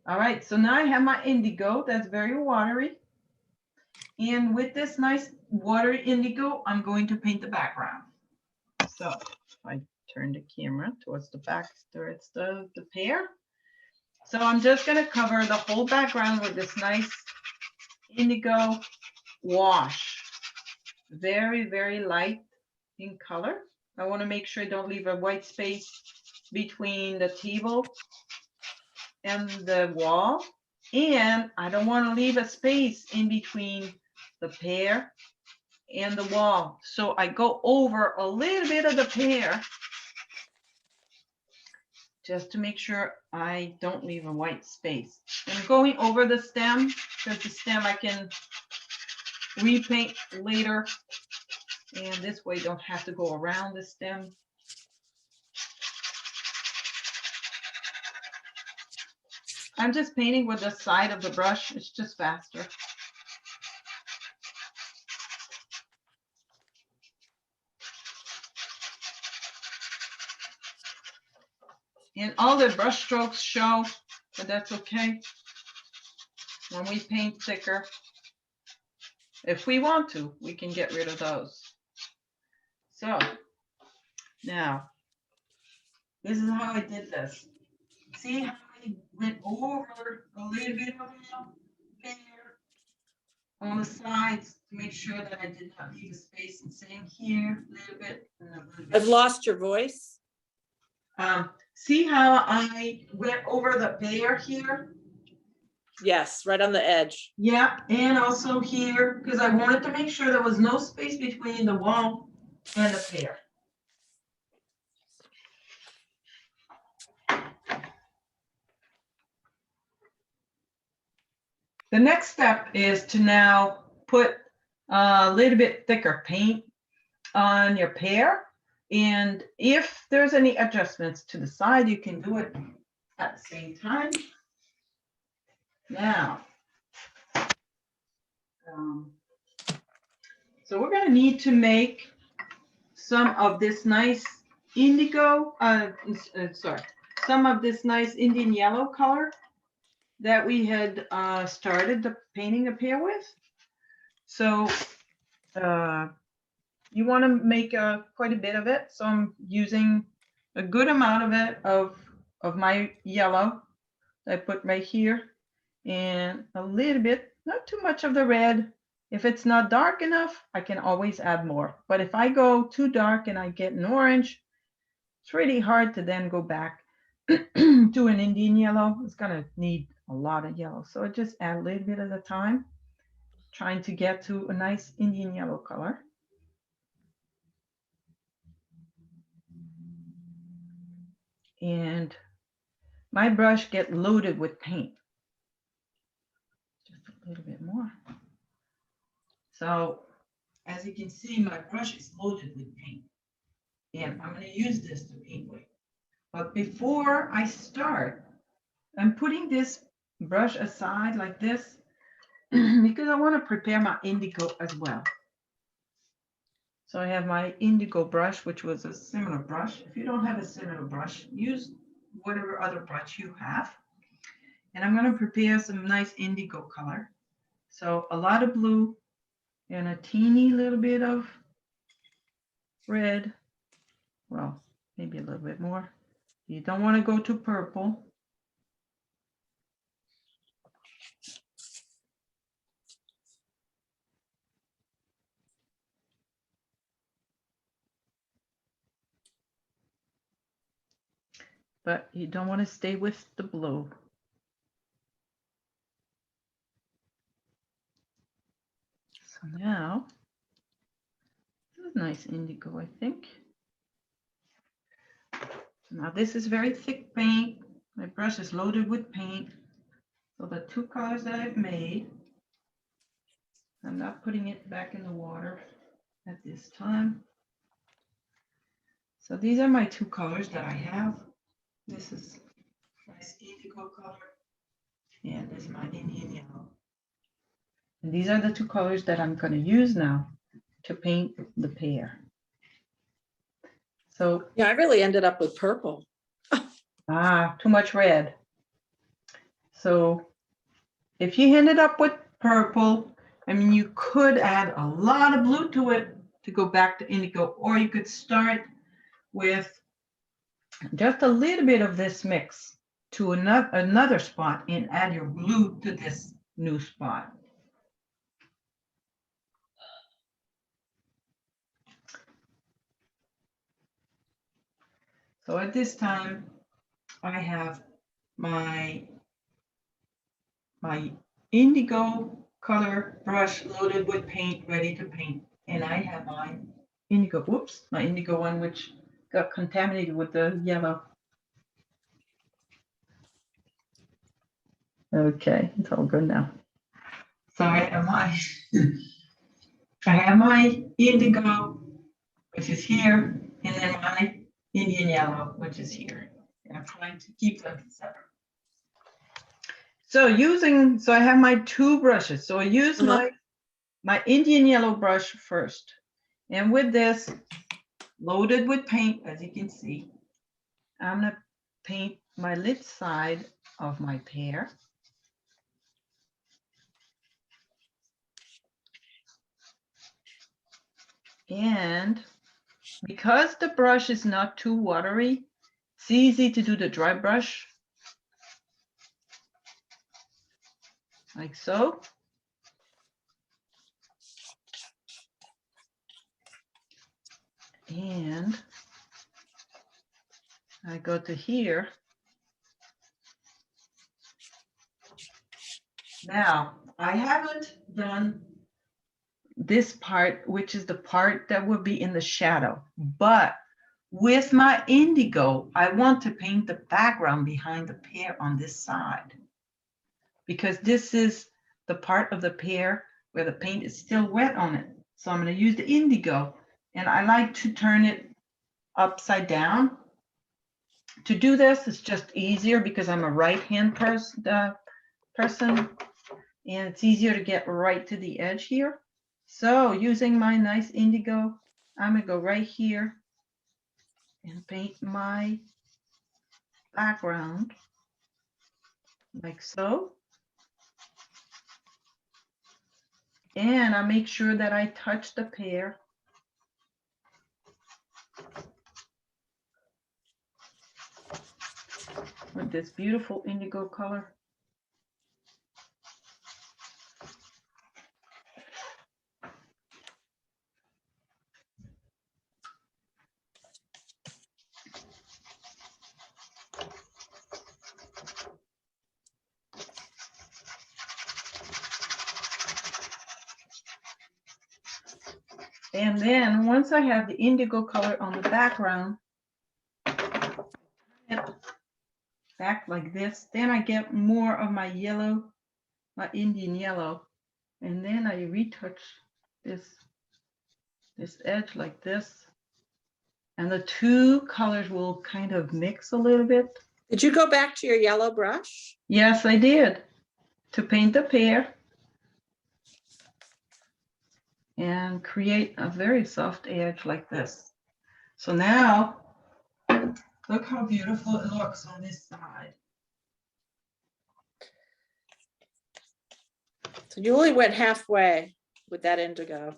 All right, so now I have my indigo that's very watery. And with this nice watery indigo, I'm going to paint the background. So if I turn the camera towards the back, towards the pear. So I'm just going to cover the whole background with this nice indigo wash. Very, very light in color. I want to make sure I don't leave a white space between the table and the wall. And I don't want to leave a space in between the pear and the wall. So I go over a little bit of the pear just to make sure I don't leave a white space. I'm going over the stem because the stem I can repaint later. And this way don't have to go around the stem. I'm just painting with the side of the brush. It's just faster. And all the brush strokes show, but that's okay. When we paint thicker, if we want to, we can get rid of those. So now, this is how I did this. See how I went over a little bit of pear on the sides to make sure that I did not leave a space, and same here, a little bit and a little bit. I've lost your voice. See how I went over the pear here? Yes, right on the edge. Yeah, and also here, because I wanted to make sure there was no space between the wall and the pear. The next step is to now put a little bit thicker paint on your pear. And if there's any adjustments to the side, you can do it at the same time. Now, so we're going to need to make some of this nice indigo, some of this nice Indian yellow color that we had started the painting of pear with. So you want to make quite a bit of it. So I'm using a good amount of it, of my yellow that I put right here, and a little bit not too much of the red. If it's not dark enough, I can always add more. But if I go too dark and I get an orange, it's really hard to then go back to an Indian yellow. It's gonna need a lot of yellow. So I just add a little bit at a time, trying to get to a nice Indian yellow color. And my brush get loaded with paint. Just a little bit more. So as you can see, my brush is loaded with paint. And I'm going to use this to paint with. But before I start, I'm putting this brush aside like this because I want to prepare my indigo as well. So I have my indigo brush, which was a similar brush. If you don't have a similar brush, use whatever other brush you have. And I'm going to prepare some nice indigo color. So a lot of blue and a teeny little bit of red. Well, maybe a little bit more. You don't want to go to purple. But you don't want to stay with the blue. So now, this is nice indigo, I think. Now this is very thick paint. My brush is loaded with paint. So the two colors that I've made, I'm not putting it back in the water at this time. So these are my two colors that I have. This is nice indigo color, and this is my Indian yellow. And these are the two colors that I'm going to use now to paint the pear. So Yeah, I really ended up with purple. too much red. So if you ended up with purple, I mean, you could add a lot of blue to it to go back to indigo, or you could start with just a little bit of this mix to another spot and add your blue to this new spot. So at this time, I have my indigo color brush loaded with paint, ready to paint. And I have my indigo, my indigo one, which got contaminated with the yellow. Okay, it's all good now. So I have my indigo, which is here, and then my Indian yellow, which is here. And I'm trying to keep them separate. So I have my two brushes. So I use my Indian yellow brush first. And with this, loaded with paint, as you can see, I'm gonna paint my lid side of my pear. And because the brush is not too watery, it's easy to do the dry brush, like so. And I go to here. Now, I haven't done this part, which is the part that would be in the shadow, but with my indigo, I want to paint the background behind the pear on this side, because this is the part of the pear where the paint is still wet on it. So I'm going to use the indigo, and I like to turn it upside down. To do this, it's just easier because I'm a right-hand person, and it's easier to get right to the edge here. So using my nice indigo, I'm gonna go right here and paint my background like so. And I make sure that I touch the pear. With this beautiful indigo color. And then once I have the indigo color on the background, back like this, then I get more of my yellow, my Indian yellow. And then I retouch this edge like this. And the two colors will kind of mix a little bit. Did you go back to your yellow brush? Yes, I did, to paint the pear and create a very soft edge like this. So now, look how beautiful it looks on this side. So you only went halfway with that indigo.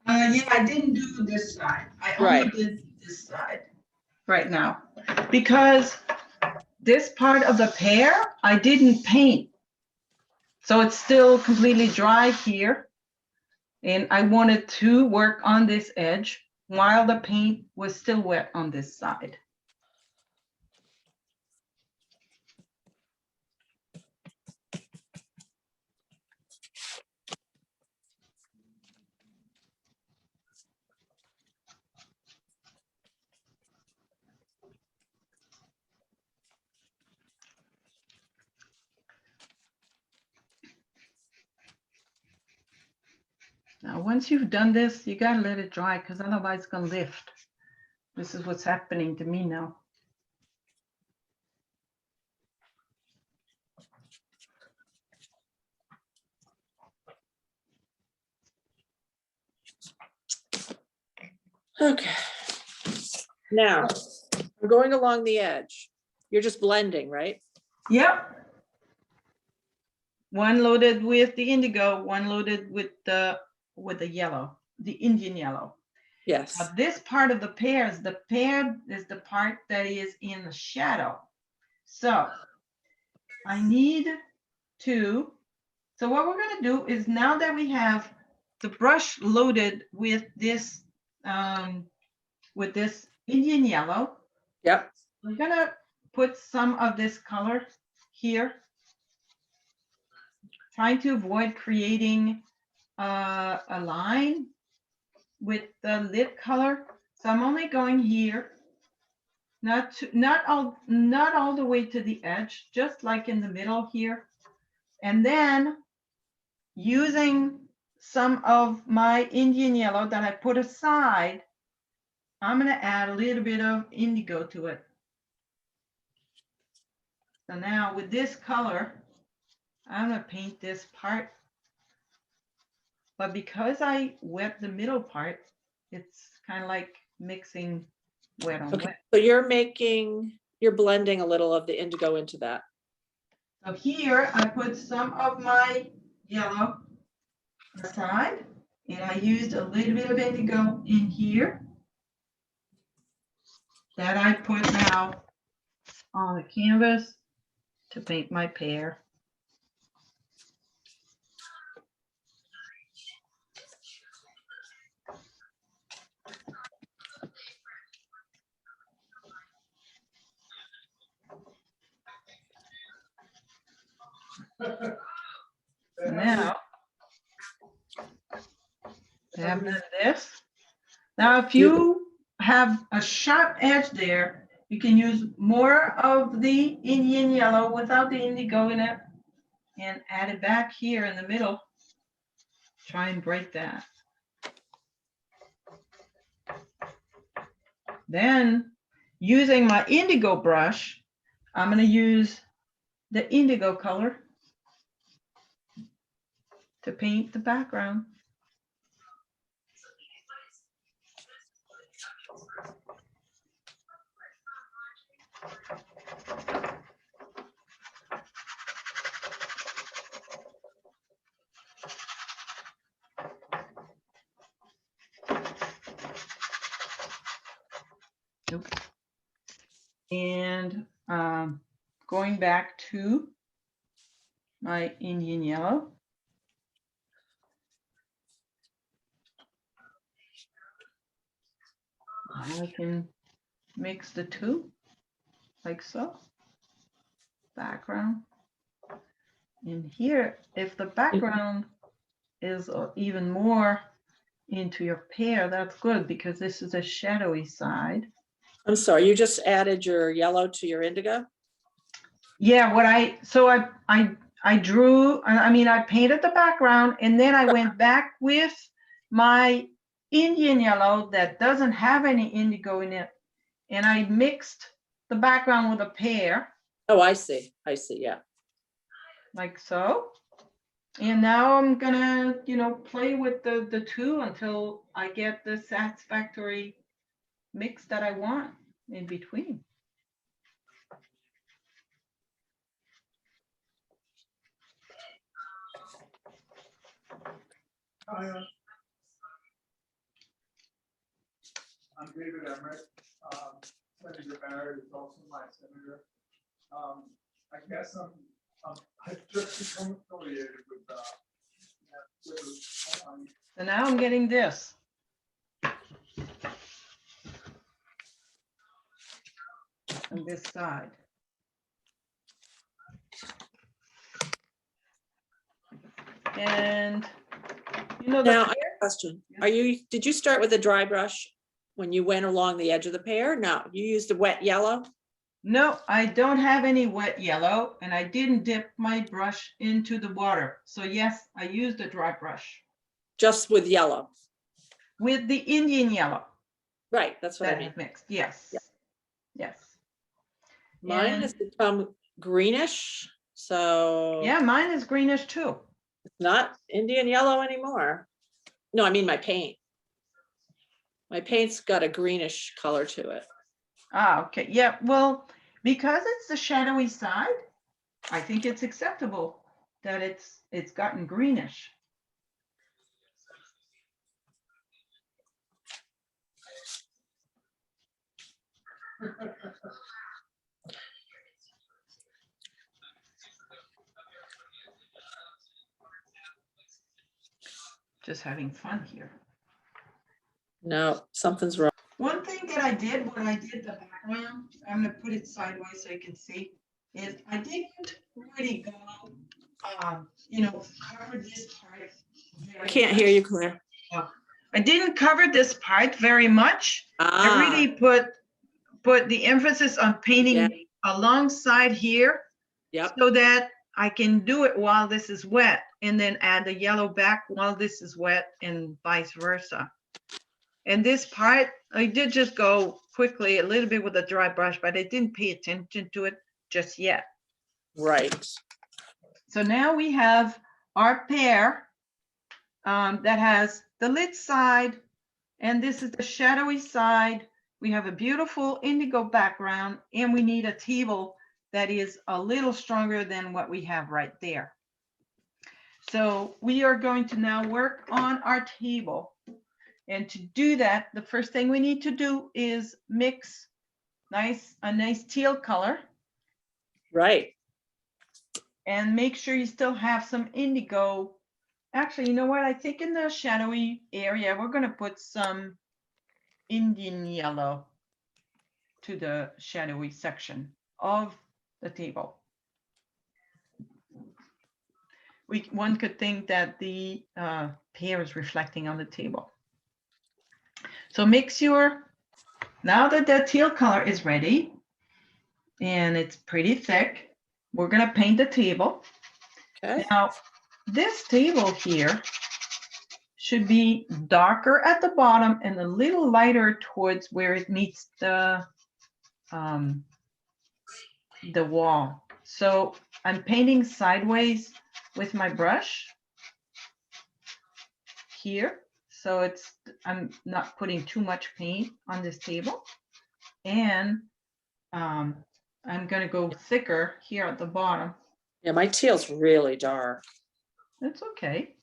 Yeah, I didn't do this side. I only did this side right now because this part of the pear I didn't paint. So it's still completely dry here. And I wanted to work on this edge while the paint was still wet on this side. Now, once you've done this, you gotta let it dry because otherwise it's gonna lift. This is what's happening to me now. Okay. Now, I'm going along the edge. You're just blending, right? Yep. One loaded with the indigo, one loaded with the yellow, the Indian yellow. Yes. Now, this part of the pear is the part that is in the shadow. So I need to, so what we're going to do is now that we have the brush loaded with this Indian yellow, Yep. we're going to put some of this color here, trying to avoid creating a line with the lid color. So I'm only going here, not all the way to the edge, just like in the middle here. And then using some of my Indian yellow that I put aside, I'm going to add a little bit of indigo to it. So now with this color, I'm going to paint this part. But because I wet the middle part, it's kind of like mixing wet on wet. So you're blending a little of the indigo into that. So here I put some of my yellow aside, and I used a little bit of indigo in here that I put now on the canvas to paint my pear. Now, I have done this. Now, if you have a sharp edge there, you can use more of the Indian yellow without the indigo in it and add it back here in the middle. Try and break that. Then, using my indigo brush, I'm going to use the indigo color to paint the background. Nope. And going back to my Indian yellow. I can mix the two like so. Background. And here, if the background is even more into your pear, that's good because this is a shadowy side. I'm sorry, you just added your yellow to your indigo? Yeah, I drew, I mean, I painted the background and then I went back with my Indian yellow that doesn't have any indigo in it. And I mixed the background with a pear. Oh, I see, yeah. Like so. And now I'm gonna, play with the two until I get the satisfactory mix that I want in between. I'm David Emmerich. Senator Barrett is also my senator. I guess I've just become affiliated with So now I'm getting this. On this side. And Now, I have a question. Did you start with a dry brush when you went along the edge of the pear? No, you used a wet yellow? No, I don't have any wet yellow and I didn't dip my brush into the water. So yes, I used a dry brush. Just with yellow? With the Indian yellow. Right, that's what I mean. Mixed, yes. Yeah. Yes. Mine has become greenish, so. Yeah, mine is greenish too. It's not Indian yellow anymore. No, I mean my paint. My paint's got a greenish color to it. Ah, okay. Yeah, well, because it's the shadowy side, I think it's acceptable that it's gotten greenish. Just having fun here. No, something's wrong. One thing that I did when I did the background, I'm gonna put it sideways so you can see, is I didn't really go, cover this part. I can't hear you, Claire. I didn't cover this part very much. I really put the emphasis on painting alongside here. Yep. So that I can do it while this is wet and then add the yellow back while this is wet and vice versa. And this part, I did just go quickly a little bit with a dry brush, but I didn't pay attention to it just yet. Right. So now we have our pear that has the lit side, and this is the shadowy side. We have a beautiful indigo background, and we need a table that is a little stronger than what we have right there. So we are going to now work on our table. And to do that, the first thing we need to do is mix a nice teal color. Right. And make sure you still have some indigo. Actually, you know what? I think in the shadowy area, we're going to put some Indian yellow to the shadowy section of the table. One could think that the pear is reflecting on the table. So now that the teal color is ready and it's pretty thick, we're gonna paint the table. Okay. Now, this table here should be darker at the bottom and a little lighter towards where it meets the wall. So I'm painting sideways with my brush here. So I'm not putting too much paint on this table. And I'm gonna go thicker here at the bottom. Yeah, my teal's really dark. That's okay.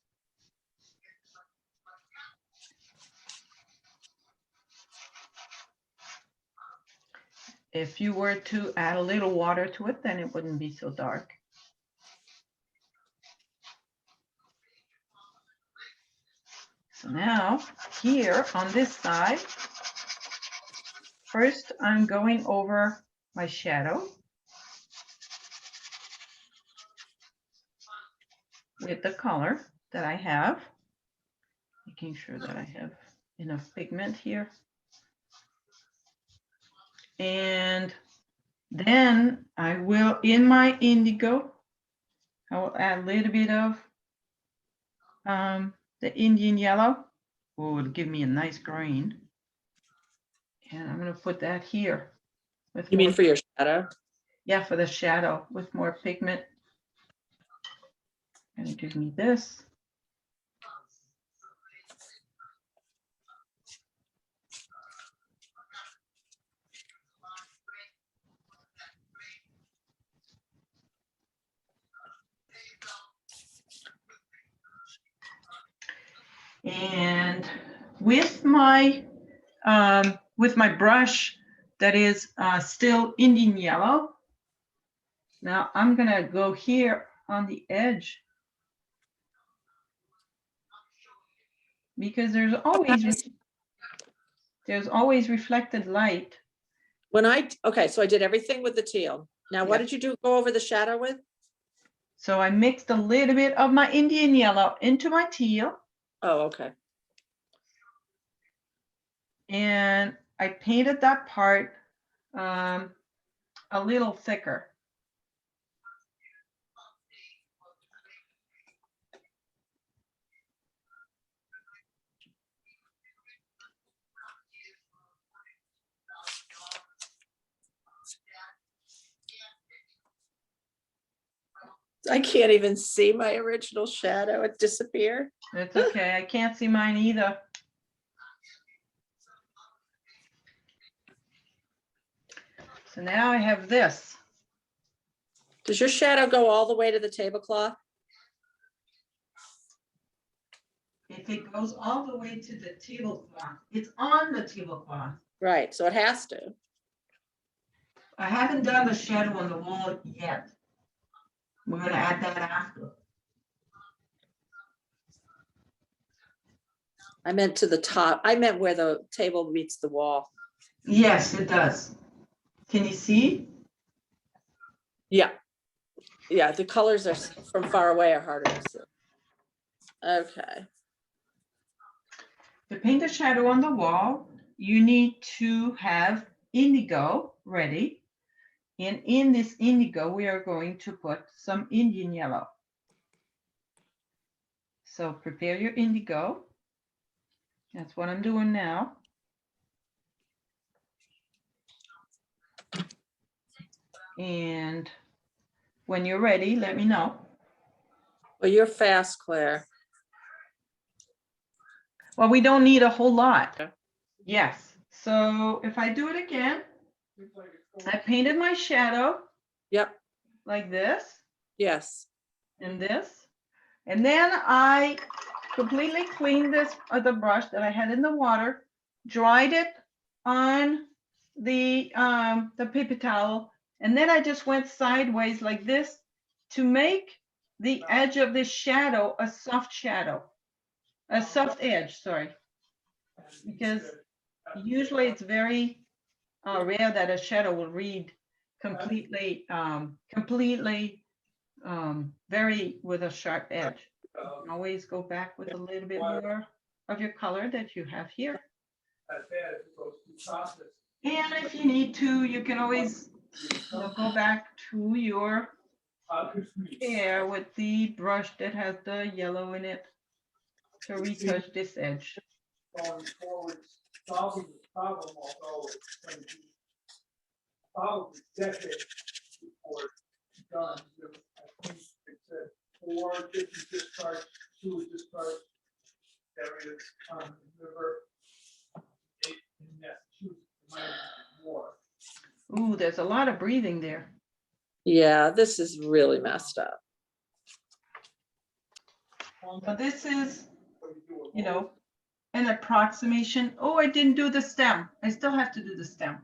If you were to add a little water to it, then it wouldn't be so dark. So now here on this side, first I'm going over my shadow with the color that I have. Making sure that I have enough pigment here. And then I will, in my indigo, I will add a little bit of the Indian yellow. Oh, it'll give me a nice green. And I'm going to put that here. With You more, mean for your shadow? yeah, for the shadow with more pigment. And it gives me this. And with my brush that is still Indian yellow, now I'm gonna go here on the edge because there's always reflected light. Okay, so I did everything with the teal. Now, what Yep. did you go over the shadow with? So I mixed a little bit of my Indian yellow into my teal. Oh, okay. And I painted that part a little thicker. I can't even see my original shadow. It disappeared. It's okay. I can't see mine either. So now I have this. Does your shadow go all the way to the tablecloth? If it goes all the way to the tablecloth, it's on the tablecloth. Right, so it has to. I haven't done the shadow on the wall yet. We're gonna add that after. I meant to the top. I meant where the table meets the wall. Yes, it does. Can you see? Yeah. Yeah, the colors are from far away are harder to see. Okay. To paint a shadow on the wall, you need to have indigo ready. And in this indigo, we are going to put some Indian yellow. So prepare your indigo. That's what I'm doing now. And when you're ready, let me know. Well, you're fast, Claire. Well, we don't need a whole lot. Yes. So if I do it again, I painted my shadow. Yep. Like this. Yes. And this. And then I completely cleaned this the brush that I had in the water, dried it on the paper towel, and then I just went sideways like this to make the edge of this shadow a soft shadow, a soft edge, sorry, because usually it's very rare that a shadow will read completely, very with a sharp edge. You can always go back with a little bit more of your color that you have here. And if you need to, you can always go back to your hair with the brush that has the yellow in it to retouch this edge. Going forward, solving the problem, although it's going to be probably decades before it's done. I think it said 4 different discharge, sewage discharge areas on the river. 8 in Massachusetts, might be more. Ooh, there's a lot of breathing there. Yeah, this is really messed up. So this is, an approximation. Oh, I didn't do the stem. I still have to do the stem.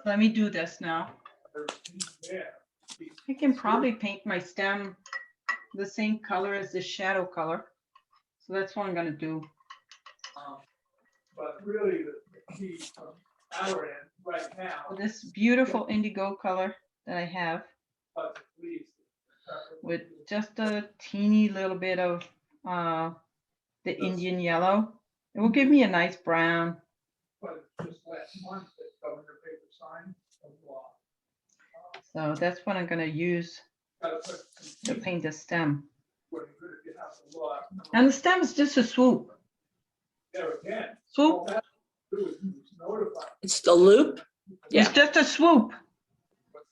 Let me do this now. I can probably paint my stem the same color as the shadow color. So that's what I'm going to do. But really, the key from our end right now. So this beautiful indigo color that I have with just a teeny little bit of the Indian yellow. It will give me a nice brown. But just last month, that governor paper sign of law. So that's what I'm gonna use Gotta put some to teeth paint the stem. where you could if you have the law. And the stem is just a swoop. There again. Swoop. All that do is you just notify. It's the loop. It's Yeah. just a swoop.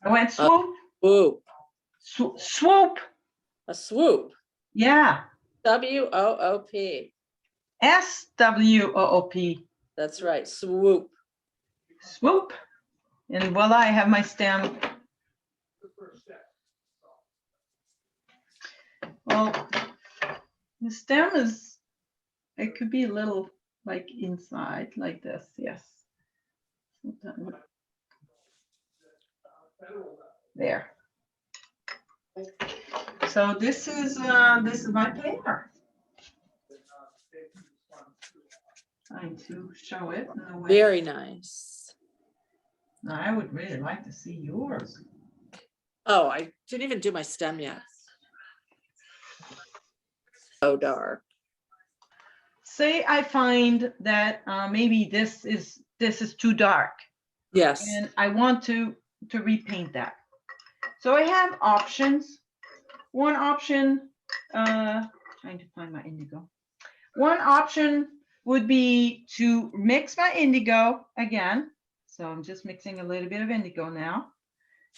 I went swoop, Swoop. swoop. A swoop. Yeah. WOOP. SWOOP. That's right. Swoop. Swoop. And voila, I have my stem. The first step. Well, the stem is, it could be a little like inside, like this, yes. There. So this is my paper. Trying to show it in a way. Very nice. Now, I would really like to see yours. Oh, I didn't even do my stem yet. So dark. Say I find that maybe this is too dark, Yes. and I want to repaint that. So I have options. One option, trying to find my indigo. One option would be to mix my indigo again. So I'm just mixing a little bit of indigo now.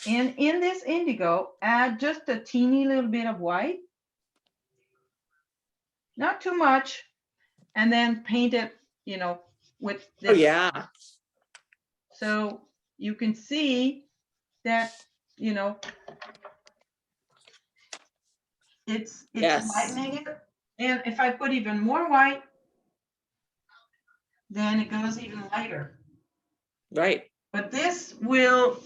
And in this indigo, add just a teeny little bit of white. Not too much. And then paint it, you know, with this. Oh, yeah. So you can see that, you know, it's Yes. lightening it. And if I put even more white, then it goes even lighter. Right. But this will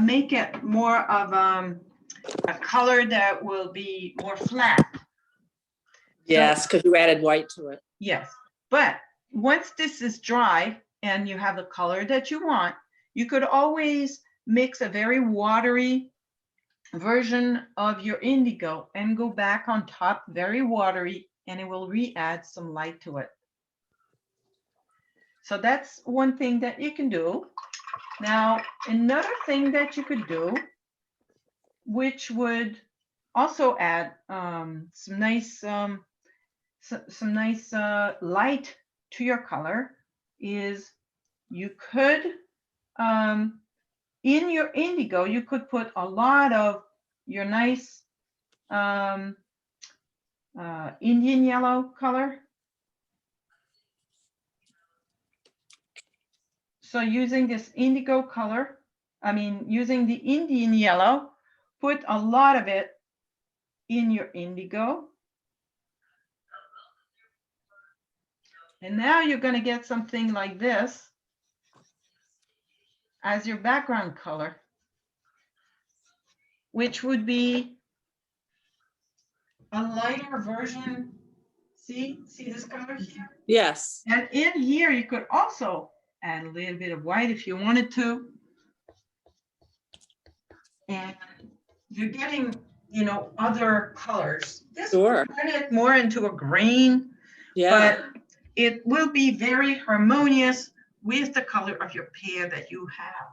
make it more of a color that will be more flat. Yes, because you added white to it. Yes, but once this is dry and you have the color that you want, you could always mix a very watery version of your indigo and go back on top, very watery, and it will re-add some light to it. So that's one thing that you can do. Now, another thing that you could do, which would also add some nice light to your color, is you could in your indigo you could put a lot of your nice Indian yellow color. So using this indigo color, using the Indian yellow, put a lot of it in your indigo. And now you're going to get something like this as your background color, which would be a lighter version. See this color here? Yes. And in here, you could also add a little bit of white if you wanted to. And you're getting, you know, other colors. This Sure. will turn it more into a green, Yeah. but it will be very harmonious with the color of your pear that you have.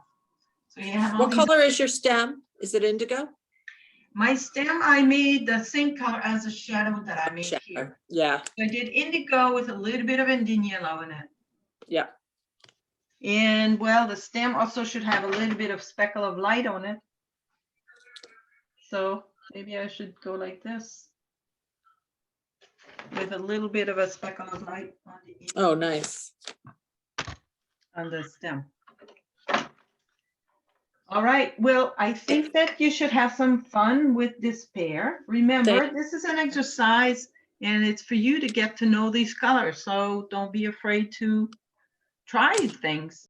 So you have all What these. color is your stem? Is it indigo? My stem, I made the same color as the shadow that I made here. Shadow. Yeah. So I did indigo with a little bit of Indian yellow in it. Yeah. And well, the stem also should have a little bit of speckle of light on it. So maybe I should go like this with a little bit of a speckle of light on the, Oh, nice. on the stem. All right, well, I think that you should have some fun with this pear. Remember, this is an exercise and it's for you to get to know these colors. So don't be afraid to try things.